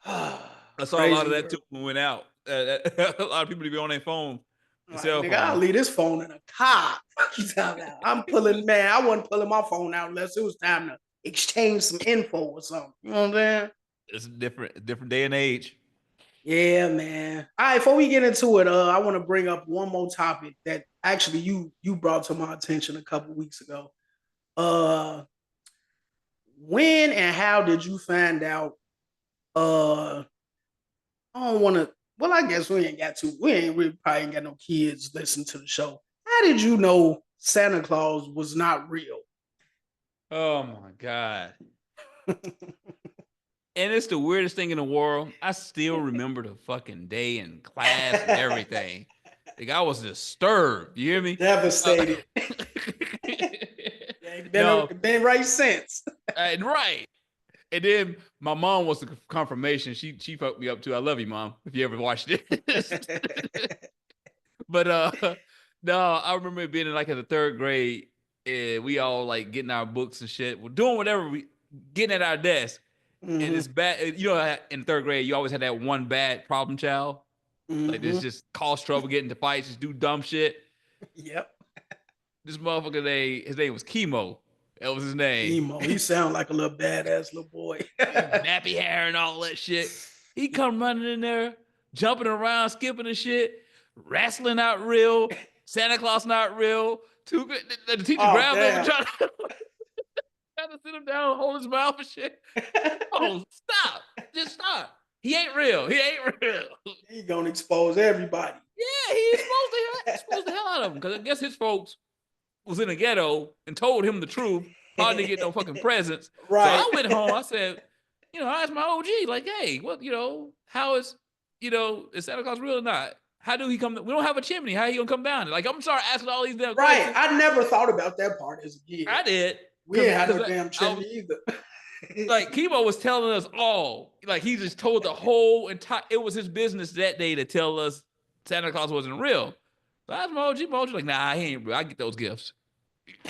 I saw a lot of Crazy that work. too when we went out. A lot of people to be on their phone, their Like, cell nigga, I'll phone. leave this phone in a car. Fuck you talking about? I'm pulling, man. I wasn't pulling my phone out unless it was time to exchange some info or something. You know what I'm saying? It's a different day and age. Yeah, man. All right, before we get into it, I want to bring up one more topic that actually you brought to my attention a couple weeks ago. Uh, when and how did you find out? Uh, I don't want to. Well, I guess we ain't got to. We probably ain't got no kids listen to the show. How did you know Santa Claus was not real? Oh my God. And it's the weirdest thing in the world. I still remember the fucking day in class and everything. Like I was disturbed. You hear me? Devastated. Ain't been right since. Right. And then my mom was the confirmation. She fucked me up too. I love you, Mom, if you ever watched it. But no, I remember being in like in the third grade, and we all like getting our books and shit. We're doing whatever we getting at our desk. Mm-hmm. And it's bad. You know, in third grade, you always had that one bad problem child. Like this just cause trouble, get into fights, just do dumb shit. Yep. This motherfucker, his name was Chemo. That was his name. Chemo. He sound like a little badass little boy. Nappy hair and all that shit. He come running in there, jumping around, skipping and shit. Wrestling not real. Santa Claus not real. The teacher grabbed him trying to sit him down, hold his mouth and shit. Oh, stop. Just stop. He ain't real. He ain't real. He gonna expose everybody. Yeah, he exposed the hell out of him. Because I guess his folks was in the ghetto and told him the truth. Probably didn't get no fucking presents. Right. So I went home. I said, I asked my OG, like, hey, what, how is, is Santa Claus real or not? How do he come? We don't have a chimney. How he gonna come down? Like, I'm sorry asking all these damn questions. I never thought about that part as a kid. I did. We didn't have no damn chimney either. Like, Chemo was telling us all. Like, he just told the whole entire. It was his business that day to tell us Santa Claus wasn't real. So I asked my OG. My OG like, nah, he ain't real. I get those gifts.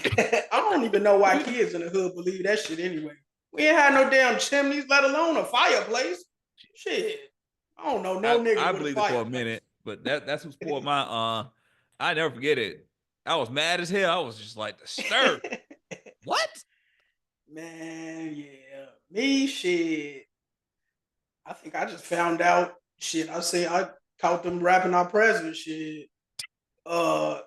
I don't even know why kids in the hood believe that shit anyway. We ain't had no damn chimneys, let alone a fireplace. Shit. I don't know no nigga. I believed it for a minute, but that's who spoiled my I never forget it. I was mad as hell. I was just like disturbed. What? Man, yeah. Me, shit. I think I just found out shit. I caught them wrapping our presents, shit. I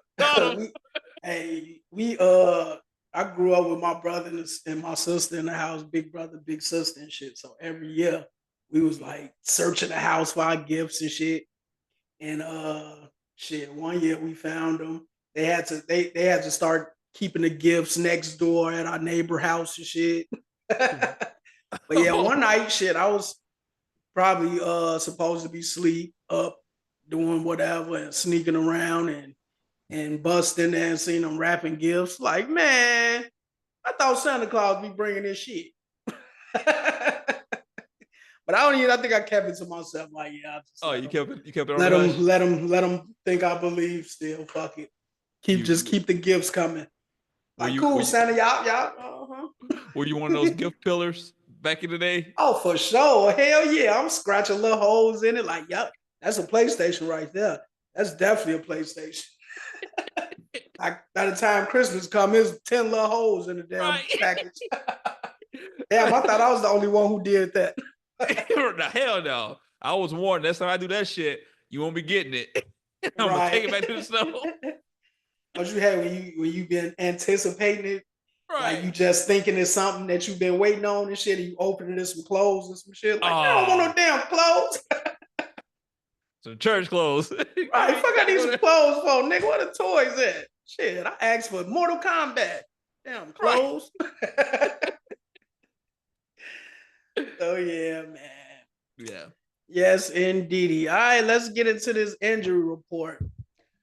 grew up with my brother and my sister in the house, big brother, big sister and shit. So every year we was like searching the house for our gifts and shit. And one year we found them. They had to start keeping the gifts next door at our neighbor house and shit. But yeah, one night, shit, I was probably supposed to be asleep, up doing whatever and sneaking around and busting there and seeing them wrapping gifts. Like, man, I thought Santa Claus be bringing this shit. But I think I kept it to myself. Like, yeah. You kept it. Let them think I believe still. Fuck it. Keep the gifts coming. Like, cool, Santa, y'all. Were you one of those gift pillars back in the day? Oh, for sure. Hell yeah. I'm scratching little holes in it. Like, yup, that's a PlayStation right there. That's definitely a PlayStation. Like, by the time Christmas comes, there's 10 little holes in the damn package. Damn, I thought I was the only one who did that. The hell no. I was warned. Next time I do that shit, you won't be getting it. I'm gonna take it back to the snow. What you had when you been anticipating it, right? Like you just thinking it's something that you've been waiting on and shit, and you opening it some clothes and some shit. Like, I don't want no damn clothes. Some church clothes. Right, fuck I need some clothes for, nigga. What the toys at? Shit, I asked for Mortal Kombat. Damn clothes. Right. Oh yeah, man. Yeah. Yes, indeedy. All right, let's get into this injury report.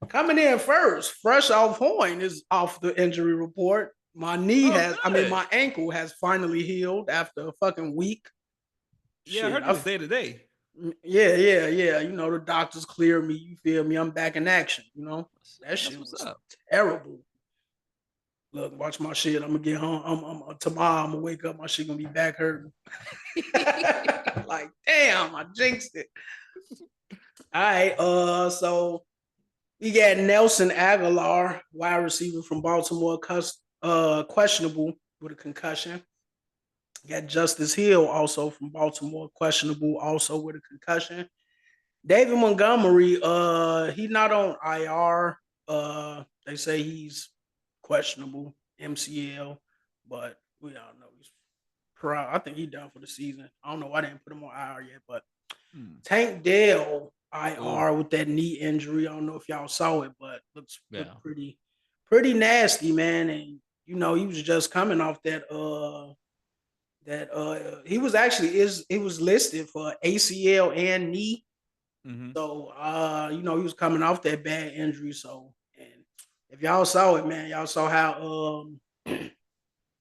Coming in first, Freshoph is off the injury report. My my ankle has finally healed after a fucking week. Yeah, I heard it was day to day. Yeah. You know, the doctors cleared me. You feel me? I'm back in action. You know, that shit was terrible. Look, watch my shit. I'm gonna get home. Tomorrow I'm gonna wake up. My shit gonna be back hurting. Like, damn, I jinxed it. All right. So we got Nelson Aguilar, wide receiver from Baltimore, questionable with a concussion. Got Justice Hill, also from Baltimore, questionable, also with a concussion. David Montgomery, he's not on IR. They say he's questionable MCL, but we all know he's I think he's done for the season. I don't know why they didn't put him on IR yet, but Tank Dell IR with that knee injury. I don't know if y'all saw it, but looks pretty nasty, man. And you know, he was just coming off that he was actually he was listed for ACL and knee. So you know, he was coming off that bad injury. So, and if y'all saw it, man, y'all saw how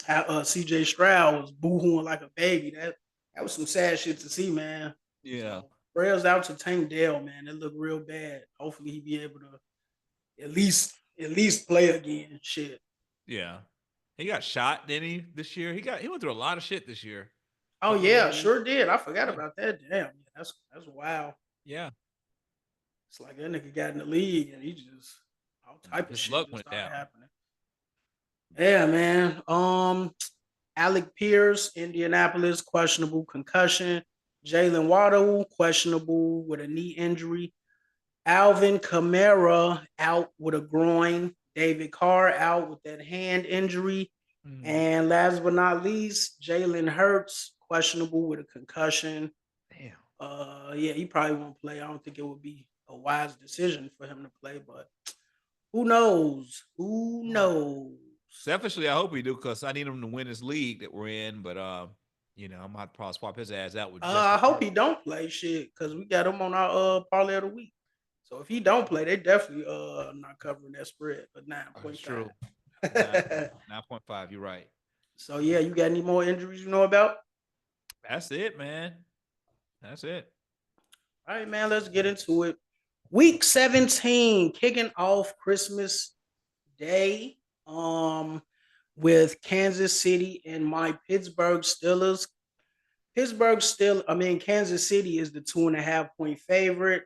CJ Stroud was boohooing like a baby. That was some sad shit to see, man. Yeah. So, prayers out to Tank Dell, man. It looked real bad. Hopefully he be able to at least play again. Shit. Yeah. He got shot, didn't he, this year? He went through a lot of shit this year. Oh yeah, sure did. I forgot about that. Damn, that's wild. Yeah. It's like that nigga got in the league and he just all type of His shit luck just went started down. happening. Yeah, man. Alec Pierce, Indianapolis, questionable concussion. Jalen Waddle, questionable with a knee injury. Alvin Kamara out with a groin. David Carr out with that hand injury. And last but not least, Jalen Hurts, questionable with a concussion. Damn. Yeah, he probably won't play. I don't think it would be a wise decision for him to play, but who knows? Who knows? Selfishly, I hope we do because I need him to win this league that we're in. But you know, I'm gonna probably swap his ass out with Justin. I hope he don't play shit because we got him on our parlay of the week. So if he don't play, they definitely not covering that spread. But 9.5. True. 9.5. You're right. So yeah, you got any more injuries you know about? That's it, man. That's it. All right, man. Let's get into it. Week 17, kicking off Christmas Day. With Kansas City and my Pittsburgh Steelers. Kansas City is the 2.5-point favorite.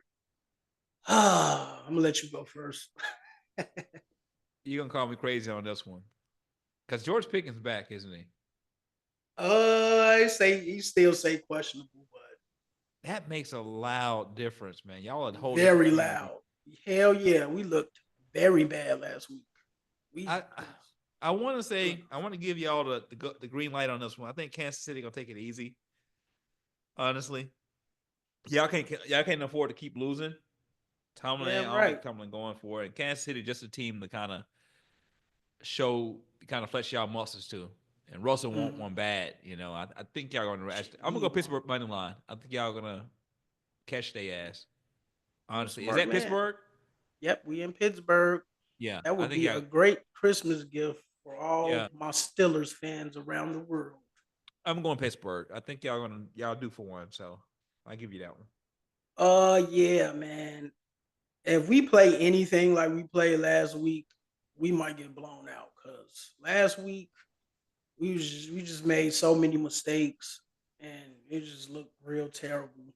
I'm gonna let you go first. You're gonna call me crazy on this one. Because George Pickens back, isn't he? I say he still say questionable, but that makes a loud difference, man. Y'all are holding very loud. Hell yeah, we looked very bad last week. I want to say I want to give y'all the green light on this one. I think Kansas City gonna take it easy. Honestly, y'all can't afford to keep losing. Tomlin, Tomlin going for it. And Kansas City just a team to kind of flesh y'all muscles too. And Russell won't one bad. You know, I think y'all gonna. I'm gonna go Pittsburgh money line. I think y'all gonna catch their ass. Honestly, is that Pittsburgh? Yep, we in Pittsburgh. Yeah, that would be a great Christmas gift for all my Steelers fans around the world. I'm going Pittsburgh. I think y'all do for one, so I'll give you that one. Yeah, man. If we play anything like we played last week, we might get blown out. Cause last week we just made so many mistakes and it just looked real terrible.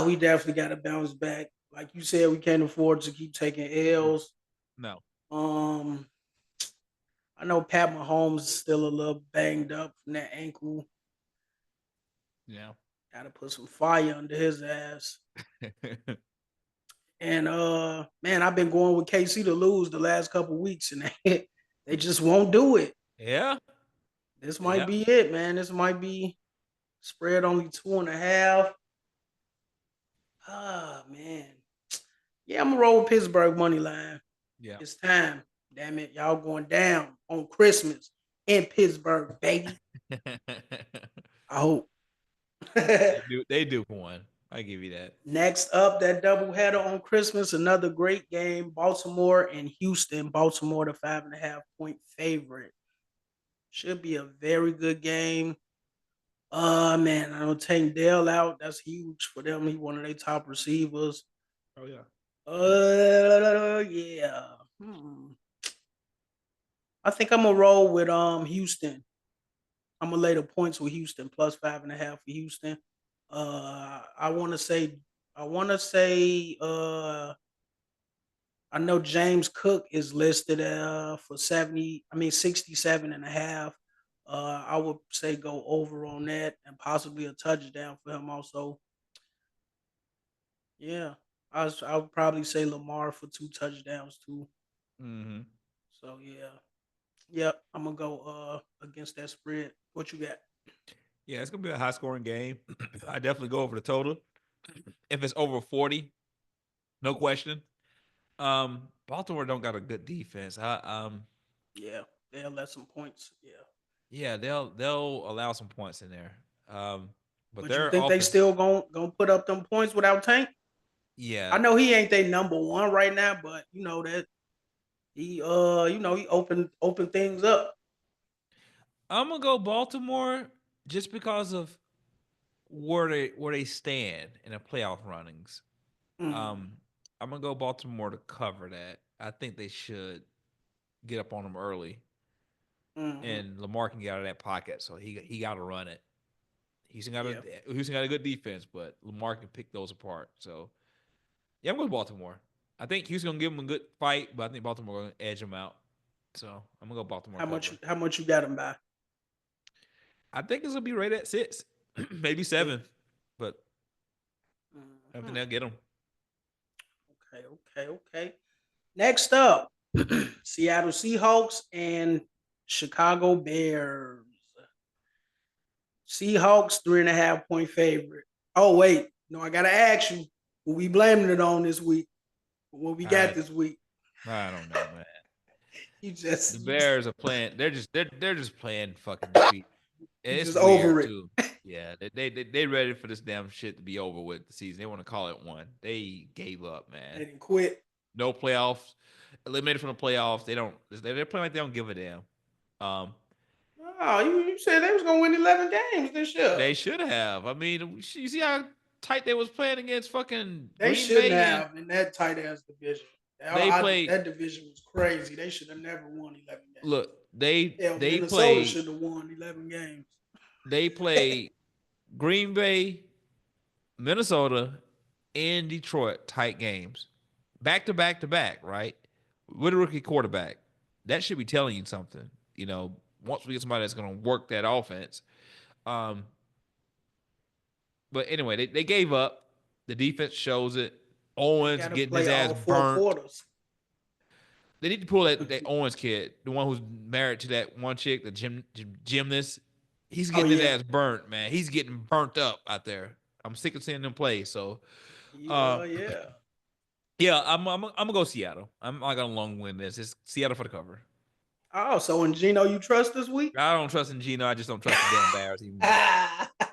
We definitely got to bounce back. Like you said, we can't afford to keep taking L's. No. I know Pat Mahomes is still a little banged up from that ankle. Yeah. Got to put some fire under his ass. And man, I've been going with KC to lose the last couple weeks, and they just won't do it. Yeah. This might be it, man. This might be spread only 2.5. Man. Yeah, I'm gonna roll with Pittsburgh money line. Yeah. It's time. Damn it. Y'all going down on Christmas in Pittsburgh, baby. I hope. they do for one. I give you that. Next up, that doubleheader on Christmas, another great game. Baltimore and Houston. Baltimore, the 5.5-point favorite. Should be a very good game. Man, I don't take Dale out. That's huge for them. He's one of their top receivers. Oh yeah. Yeah. I think I'm gonna roll with Houston. I'm gonna lay the points with Houston plus 5.5 for Houston. I know James Cook is listed for 67.5. I would say go over on that and possibly a touchdown for him also. Yeah. I would probably say Lamar for 2 touchdowns too. Mm-hmm. So yeah, yep. I'm gonna go against that spread. What you got? Yeah, it's gonna be a high scoring game. I definitely go over the total. If it's over 40, no question. Baltimore don't got a good defense. Yeah, they'll let some points. Yeah, Yeah, they'll allow some points in there. Um, but but you their think they offense, still gonna put up them points without Tank? I yeah, know he ain't their number one right now, but you know that he he opened things up. I'm gonna go Baltimore just because of where they stand in the playoff runnings. Mm, Um, I'm gonna go Baltimore to cover that. I think they should get up on them early, mm-hmm. and Lamar can get out of that pocket, so he got to run it. Yeah. Houston got a good defense, but Lamar can pick those apart. So yeah, I'm going Baltimore. I think Houston gonna give them a good fight, but I think Baltimore gonna edge them out. So I'm gonna go Baltimore cover. How much you got him by? I think it's gonna be right at 6, maybe 7, Six. but I think Mhm. they'll get them. Okay. Next up, Seattle Seahawks and Chicago Bears. Seahawks 3.5 point favorite. Oh wait, no, I gotta ask you, who we blaming it on this week? What we got I this week? I don't know, man. You The just you, Bears are playing. They're just playing fucking defeat. you It's just over weird it. too. Yeah, they ready for this damn shit to be over with the season. They want to call it one. They gave up, They man. didn't quit. No playoffs, eliminated from the playoffs. They don't. They're playing like they don't give a damn. Um, Oh, you said they was gonna win 11 games this year. they should have. I mean, you see how tight they was playing against fucking They Green shouldn't Bay, and have in that tight ass division. they played. That division was crazy. They should have never won 11 games. Look, they Hell, they Minnesota played. should have won 11 games. They played Green Bay, Minnesota, and Detroit tight games, back to back to back, right? With a rookie quarterback, that should be telling you something. You know, once we get somebody that's going to work that offense. Um, but anyway, they gave up. The defense shows it. They Owens got to getting play his ass all four burnt. quarters. They need to pull that Owens kid, the one who's married to that one chick, the gymnast. He's Oh getting his yeah, ass burnt, man. He's getting burnt up out there. I'm sick of seeing them play. So, uh, yeah. yeah, I'm gonna go Seattle. I'm not gonna long win this. It's Seattle for the cover. Oh, so in Gino you trust this week? I don't trust in Gino. I just don't trust the damn Bears even more.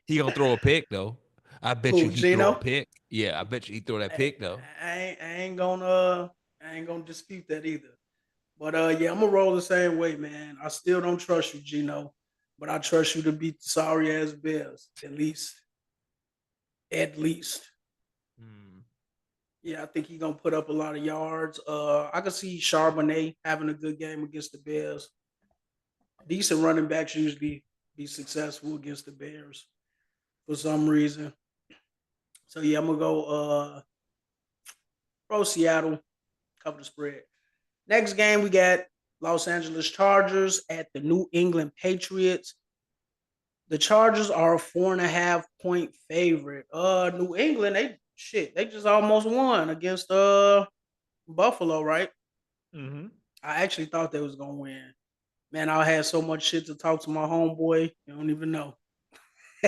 He gonna throw a pick though. I bet you Who he throw a Gino? pick. Yeah, I bet you he throw that I, pick though. I ain't gonna dispute that either. But yeah, I'm gonna roll the same way, man. I still don't trust you, Gino, but I trust you to beat the sorry ass Bears at least. At least. Hmm. Yeah, I think he's gonna put up a lot of yards. I can see Charbonnet having a good game against the Bears. Decent running backs usually be successful against the Bears for some reason. So yeah, I'm gonna go pro Seattle, cover the spread. Next game we got Los Angeles Chargers at the New England Patriots. The Chargers are a 4.5 point favorite. New England, they just almost won against Buffalo, right? Mm-hmm. I actually thought they was gonna win. Man, I had so much shit to talk to my homeboy. You don't even know.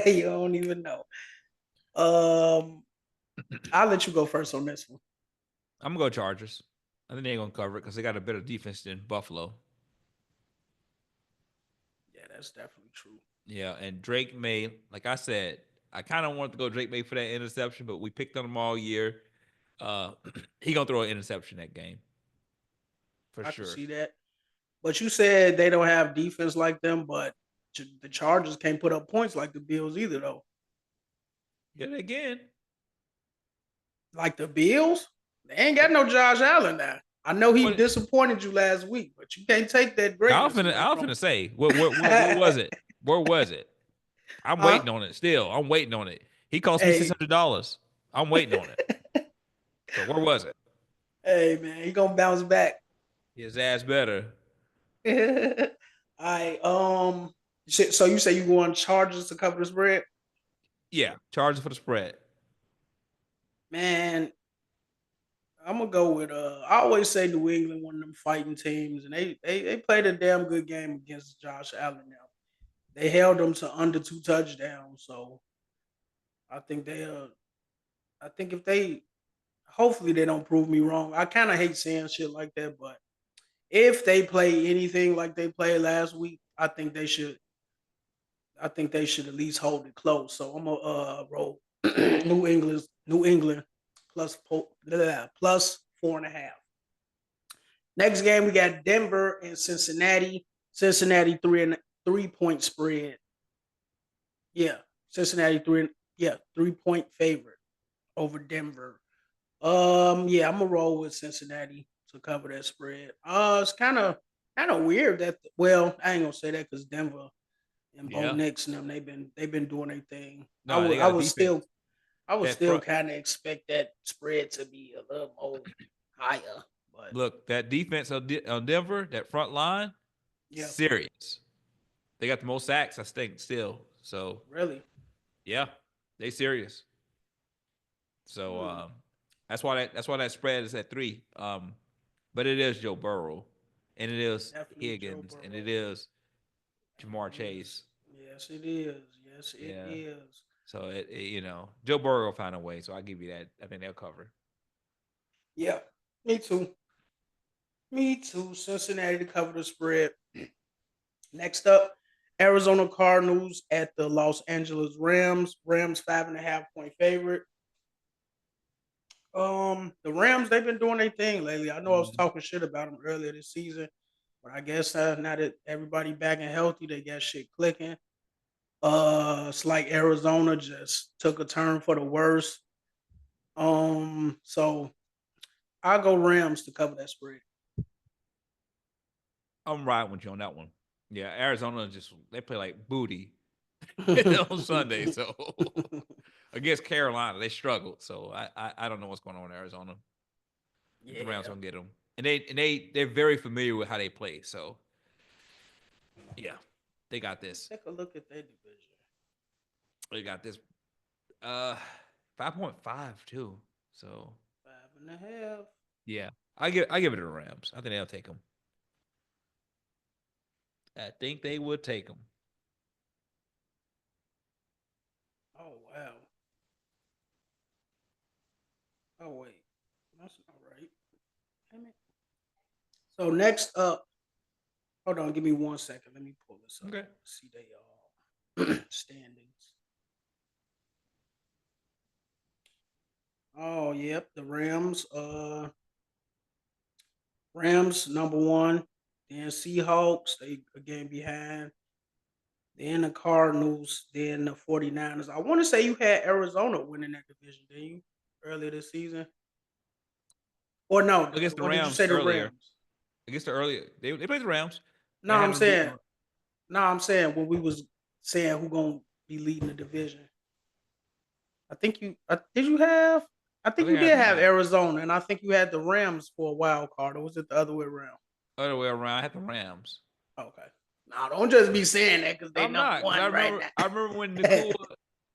You don't even know. Um, I'll let you go first on this one. I'm gonna go Chargers. I think they ain't gonna cover it because they got a better defense than Buffalo. Yeah, that's definitely true. Yeah, and Drake May, like I said, I kind of wanted to go Drake May for that interception, but we picked on him all year. Uh, he gonna throw an interception that game for I can sure. see that. But you said they don't have defense like them, but the Chargers can't put up points like the Bills either, though. Yet again, Like the Bills, they ain't got no Josh Allen now. I know he what disappointed you last week, but you can't take that greatness away I was from finna say, what was it? Where was it? I'm him. Huh? waiting on it. Still, I'm waiting on it. He cost me Hey, $600. I'm waiting on it. So where was it? hey, man, he gonna bounce back. His ass better. I so you say you want Chargers to cover the spread? Yeah, Chargers for the spread. Man, I'm gonna go with I always say New England, one of them fighting teams, and they played a damn good game against Josh Allen now. They held them to under 2 touchdowns, so I think I think if they hopefully they don't prove me wrong. I kind of hate saying shit like that, but if they play anything like they played last week, I think they should at least hold it close. So I'm gonna roll New England plus 4.5. Next game we got Denver and Cincinnati. Cincinnati 3 point spread. Yeah, Cincinnati 3 point favorite over Denver. Yeah, I'm gonna roll with Cincinnati to cover that spread. It's kind of weird that. Well, I ain't gonna say that because Denver and Bo Yeah. Nix and them they've been doing their thing. No, they got a defense. I would That still front, kind of expect that spread to be a little more higher, but look, that defense on Denver, that front line, yeah, serious. They got the most sacks, I think, still. So really. yeah, they serious. So Hmm. that's why that spread is at 3. But it is Joe Burrow, and it is Definitely Joe Higgins, and it Burrow. is Jamar Yes, Chase. yes, it is. Yes, it Yeah. is. So Joe Burrow will find a way. So I'll give you that. I think they'll cover. Yeah, me too. Me too. Cincinnati to cover the spread. Next up, Arizona Cardinals at the Los Angeles Rams. Rams 5.5 point favorite. The Rams they've been doing their thing lately. I know I was Mhm. talking shit about them earlier this season, but I guess now that everybody back and healthy, they got shit clicking. It's like Arizona just took a turn for the worse. So I'll go Rams to cover that spread. I'm riding with you on that one. Yeah, Arizona just they play like booty on Sunday. So against Carolina, they struggled. So I don't know what's going on in Arizona. The Rams Yeah. gonna get them, and they're very familiar with how they play. So yeah, they got this. Take a look at their division. They got this. Uh, 5.5 too. So 5.5. yeah, I give it to the Rams. I think they'll take them. I think they would take them. Oh wow. Oh wait. That's not right. Damn it. So next up, hold on, give me 1 second. Let me pull this up. Okay. See they all standings. Oh yep, the Rams. Rams number one. Then Seahawks, they again behind. Then the Cardinals, then the 49ers. I want to say you had Arizona winning that division, didn't you? Earlier this season. Or no, Against the what did you Rams say the earlier. Rams? Against the earlier, they played the Rams. No, And I had I'm them beating saying them. no, I'm saying when we was saying who gonna be leading the division. I think you did you have I I think think you I had did them have winning. Arizona, and I think you had the Rams for a wild card, or was it the other way around? Other way around, I had the Rams. Okay. Now don't just be So saying that because they I'm number not, because I one right remember now. I remember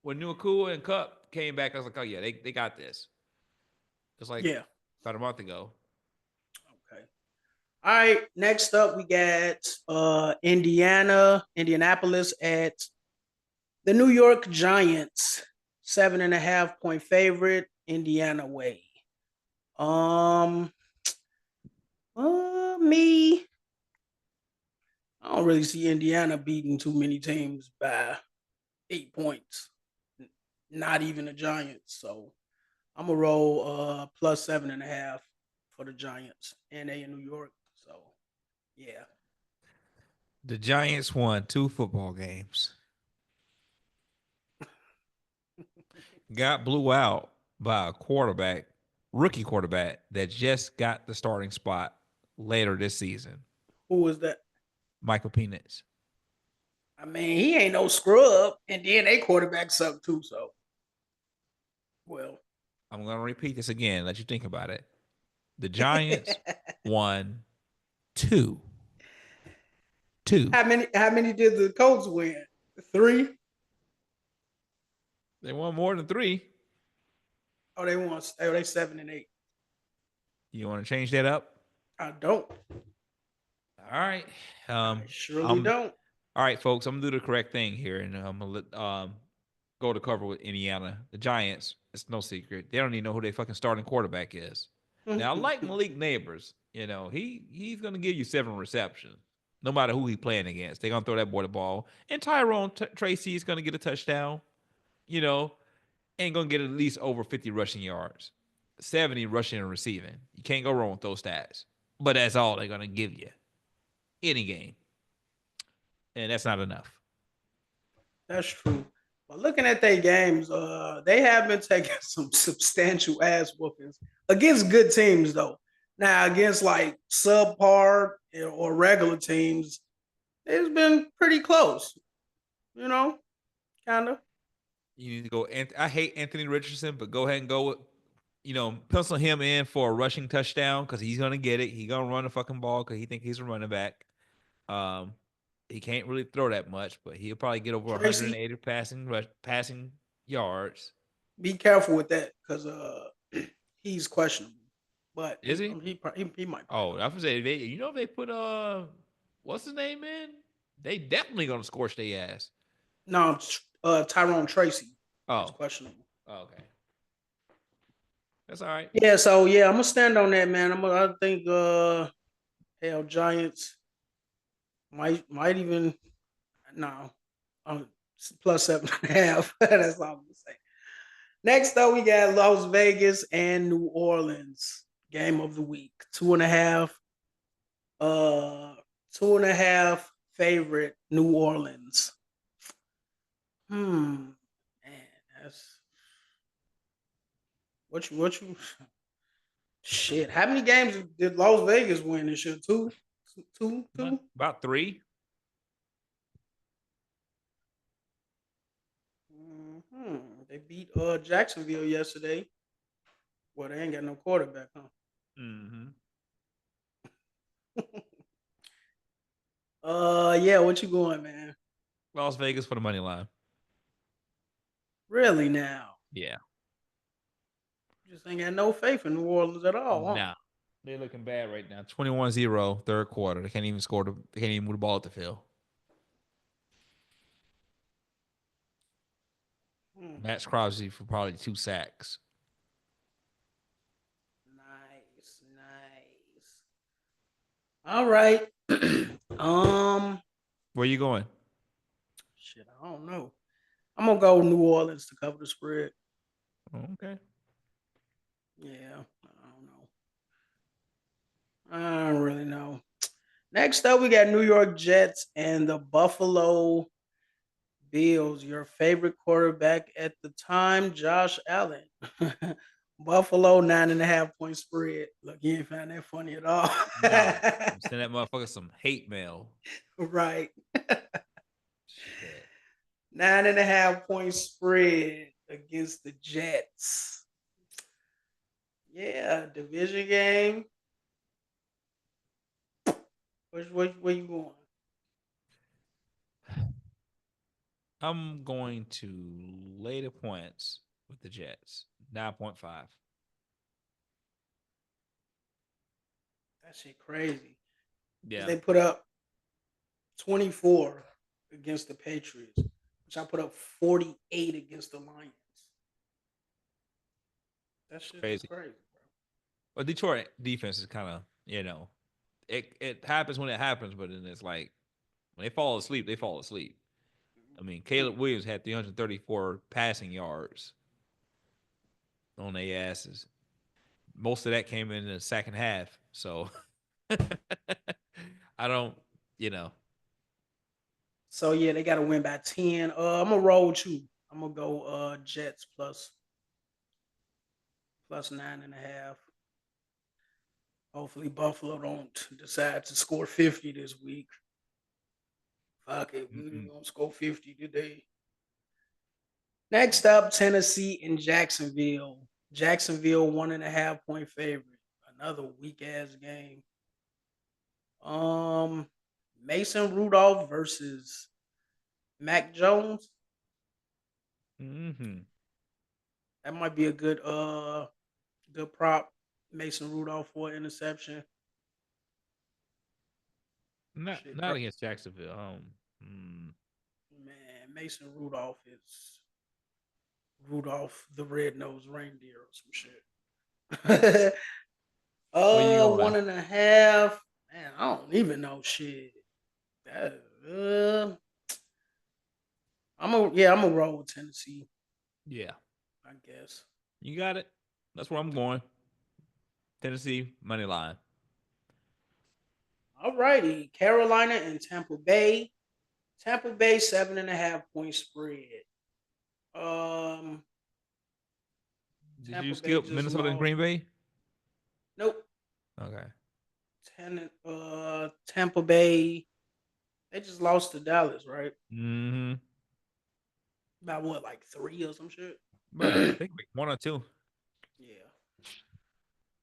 when Nakua and Cup came back, I was like, oh yeah, they got this. It's like Yeah. about a month ago. Okay. All right. Next up, we got Indianapolis at the New York Giants. 7.5 point favorite. Indiana way. Um, me. I don't really see Indiana beating too many teams by 8 points. Not even the Giants. So I'm gonna roll plus 7.5 for the Giants, and they in New York. So yeah. The Giants won 2 football games. Got blew out by a rookie quarterback that just got the starting spot later this season. Who was that? Michael Penix. I mean, he ain't no scrub, and then they quarterback suck too. So, well, I'm gonna repeat this again. Let you think about it. The Giants won two. Two. how many did the Colts win? 3. They won more than 3. Oh, they won. Oh, they 7-8. You want to change that up? I don't. All right. I surely don't. All right, folks. I'm gonna do the correct thing here, and I'm gonna let go to cover with Indiana. The Giants. It's no secret. They don't even know who their fucking starting quarterback is. Now, I like Malik Neighbors. You know, he's gonna give you 7 receptions, no matter who he's playing against. They're gonna throw that boy the ball. And Tyrone Tracy is gonna get a touchdown. You know, and gonna get at least over 50 rushing yards, 70 rushing and receiving. You can't go wrong with those stats. But that's all they're gonna give you any game, and that's not enough. That's true. But looking at their games, they have been taking some substantial ass whoopings against good teams, though. Now, against like subpar or regular teams, it's been pretty close. You know, kind of. You need to go. And I hate Anthony Richardson, but go ahead and go with, pencil him in for a rushing touchdown because he's gonna get it. He's gonna run the fucking ball because he think he's a running back. Um, he can't really throw that much, but he'll probably get over Tracy, 180 passing yards. be careful with that because he's questionable. But Is he? he might. Oh, I was say if they put what's his name in, they definitely gonna scorch their ass. No, Tyrone Tracy is Oh, questionable. okay, that's all right. Yeah, so yeah, I'm gonna stand on that, man. I think hell Giants might even no plus 7.5. That's all I'm gonna say. Next up, we got Las Vegas and New Orleans. Game of the week. 2.5. 2.5 favorite New Orleans. Man, that's what you shit. How many games did Las Vegas win this year? Two? About 3. They beat Jacksonville yesterday. Well, they ain't got no quarterback, huh? Mm-hmm. Yeah, what you going, man? Las Vegas for the money line. Really now? Yeah. Just ain't got no faith in New Orleans at all, huh? Nah. They're looking bad right now. 21-0, third quarter. They can't even score. They can't even move the ball at the field. Max Crosby for probably 2 sacks. Nice. All right. Where you going? Shit, I don't know. I'm gonna go New Orleans to cover the spread. Oh, okay. Yeah, I don't know. I don't really know. Next up, we got New York Jets and the Buffalo Bills. Your favorite quarterback at the time, Josh Allen. Buffalo 9.5 point spread. Look, you ain't find that funny at all. No, I'm sending that motherfucker some hate mail. Right. Shit. 9.5 point spread against the Jets. Yeah, division game. Where you going? I'm going to lay the points with the Jets. 9.5. That shit crazy. Yeah. They put up 24 against the Patriots, which I put up 48 against the Lions. That shit is crazy, bro. Well, Detroit defense is kind of, it happens when it happens, but then it's like when they fall asleep, they fall asleep. I mean, Caleb Williams had 334 passing yards on their asses. Most of that came in the second half. So I don't, So yeah, they got to win by 10. I'm gonna roll with you. I'm gonna go Jets plus 9.5. Hopefully Buffalo don't decide to score 50 this week. Fuck it, we're gonna score 50 today. Next up, Tennessee and Jacksonville. Jacksonville 1.5 point favorite. Another weak ass game. Mason Rudolph versus Mac Jones. Mm-hmm. That might be a good good prop. Mason Rudolph for an interception. Not Shit, not against Jacksonville. man, Mason Rudolph is Rudolph the Red-Nosed Reindeer or some shit. Where you going? 1.5. Man, I don't even know shit. That, I'm gonna roll with Tennessee, Yeah, I guess. you got it. That's where I'm going. Tennessee money line. All righty. Carolina and Tampa Bay. Tampa Bay 7.5 point spread. Um Did you Tampa Bay skip just Minnesota and lost. Green Bay? Nope. Okay. Tampa Bay. They just lost to Dallas, right? Mm-hmm. About what, like 3 or some shit? But I think like 1 or 2. Yeah.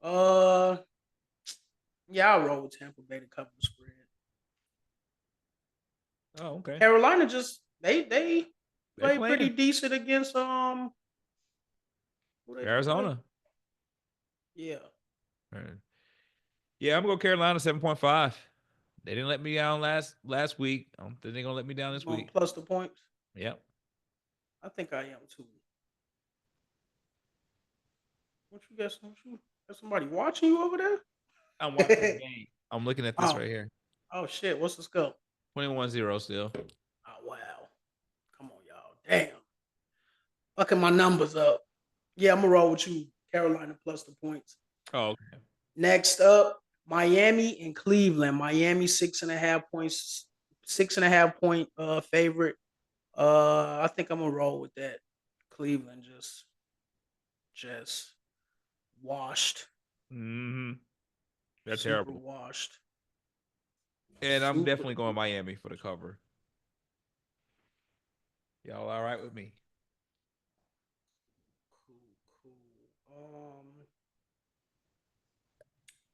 Uh yeah, I'll roll with Tampa Bay to cover the spread. Oh, okay. Carolina just they They play pretty playing decent against who they just play? Arizona. Yeah. Right. Yeah, I'm gonna go Carolina 7.5. They didn't let me down last week. I don't think they're gonna let me down You this gonna week. plus the points? Yep. I think I am too. What you got? Got somebody watching you over I'm watching the there? game. I'm looking at this Oh, right here. oh shit! What's the score? 21-0 still. Oh wow! Come on, y'all! Damn, fucking my numbers up. Yeah, I'm gonna roll with you, Carolina plus the points. Oh, okay. Next up, Miami and Cleveland. Miami 6.5 points, 6.5 point favorite. I think I'm gonna roll with that. Cleveland just washed, Mm-hmm. They're super terrible. washed, And I'm super definitely going Miami for the cover. Y'all all right with me? cool.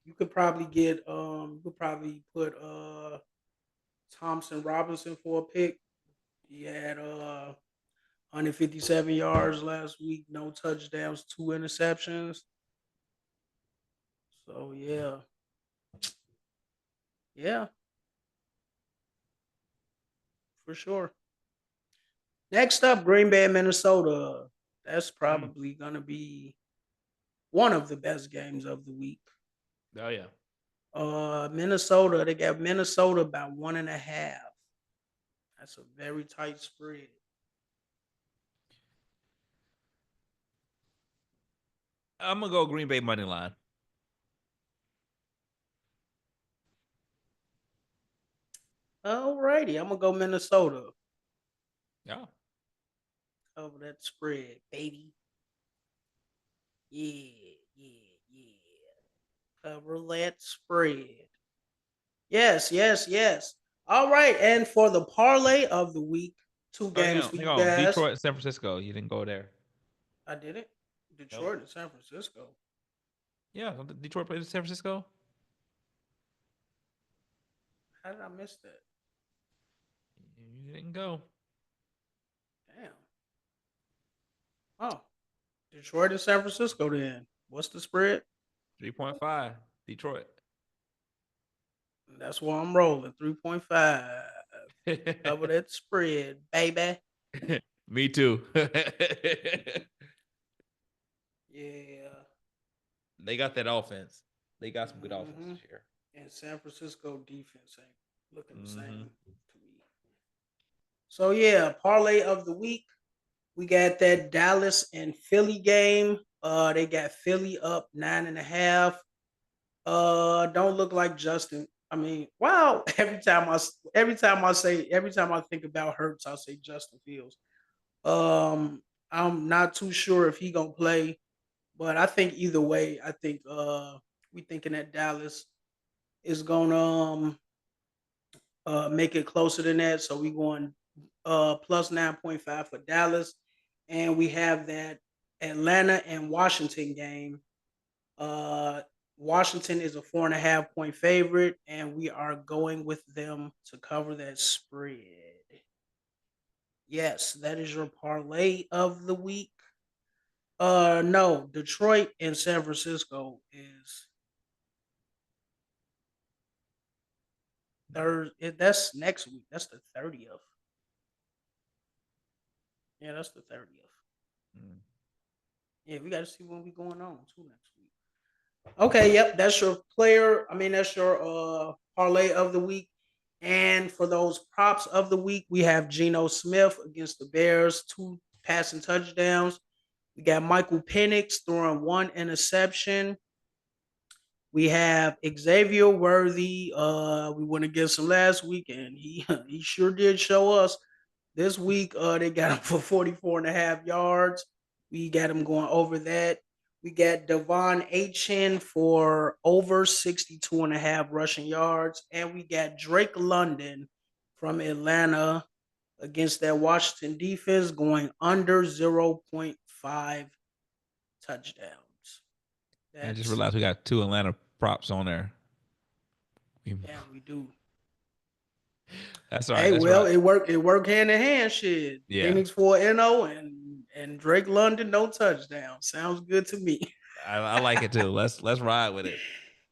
You could probably put Thompson Robinson for a pick. He had 157 yards last week, no touchdowns, 2 interceptions. So yeah, for sure. Next up, Green Bay, Minnesota. That's Mm. probably gonna be one of the best games of the week. Oh yeah. Minnesota, they got Minnesota about 1.5. That's a very tight spread. I'm gonna go Green Bay money line. Alrighty, I'm gonna go Minnesota. Yeah. Cover that spread, baby. Yeah. Cover that spread. Yes. All right, and for the parlay of the week, 2 games for Hang you on. guys. Detroit and San Francisco. You didn't go there. I did it. Nope. Detroit and San Francisco. Yeah, Detroit played San Francisco. How did I miss that? You didn't go. Damn. Oh, Detroit and San Francisco. Then what's the spread? 3.5. Detroit. That's where I'm rolling. 3.5. Cover that spread, baby. Me too. Yeah. They got that offense. They got some good offense hmm this year. And San Francisco defense ain't looking the same Mm-hmm. to me. So yeah, parlay of the week. We got that Dallas and Philly game. They got Philly up 9.5. Don't look like Justin. I mean, wow. Every time I think about Hurts, I say Justin Fields. I'm not too sure if he gonna play, but I think either way, I think we thinking that Dallas is gonna make it closer than that. So we going plus 9.5 for Dallas, and we have that Atlanta and Washington game. Uh, Washington is a 4.5 point favorite, and we are going with them to cover that spread. Yes, that is your parlay of the week. No, Detroit and San Francisco is third. That's next week. That's the 30th. Yeah, that's the 30th. Mm. Yeah, we got to see when we going on too next week. Okay, yep, that's your player. I mean, that's your parlay of the week. And for those props of the week, we have Geno Smith against the Bears, 2 passing touchdowns. We got Michael Penix throwing 1 interception. We have Xavier Worthy. We went against him last week, and he he sure did show us. This week, they got him for 44 and a half yards. We got him going over that. We got Devon Achin for over 62 and a half rushing yards. And we got Drake London from Atlanta against that Washington defense going under 0.5 touchdowns. I just That's, realized we got 2 Atlanta props on there. yeah, we do. That's all right. Hey, That's well, right. it worked hand in hand. Shit, Yeah. Phoenix 4-0 and Drake London no touchdown. Sounds good to me. I like it too. Let's ride with it.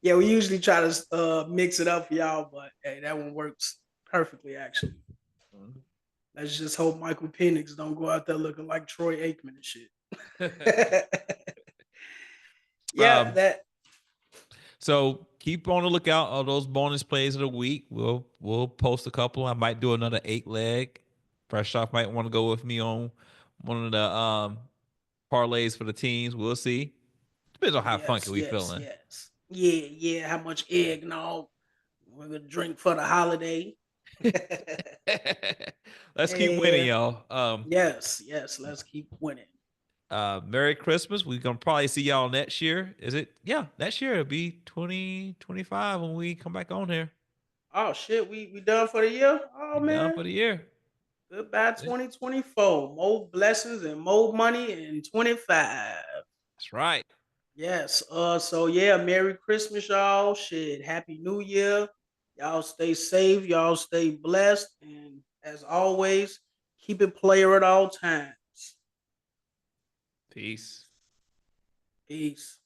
Yeah, we usually try to mix it up for y'all, but hey, that one works perfectly. Actually, let's just hope Michael Penix don't go out there looking like Troy Aikman and shit. Yeah, that. So keep on the lookout of those bonus plays of the week. We'll post a couple. I might do another 8-leg. Freshoph might want to go with me on one of the parlays for the teams. We'll see. Depends on how funky we feeling. Yes. Yeah. How much eggnog we're gonna drink for the holiday? Let's keep winning, y'all. Yes. Let's keep winning. Merry Christmas. We're gonna probably see y'all next year. Is it? Yeah, next year it'll be 2025 when we come back on here. Oh shit, we done for the year? Oh We done man. for the year. Goodbye 2024. More blessings and more money in 25. That's right. Yes. So yeah, Merry Christmas, y'all. Shit. Happy New Year. Y'all stay safe. Y'all stay blessed. And as always, keep it player at all times. Peace. Peace.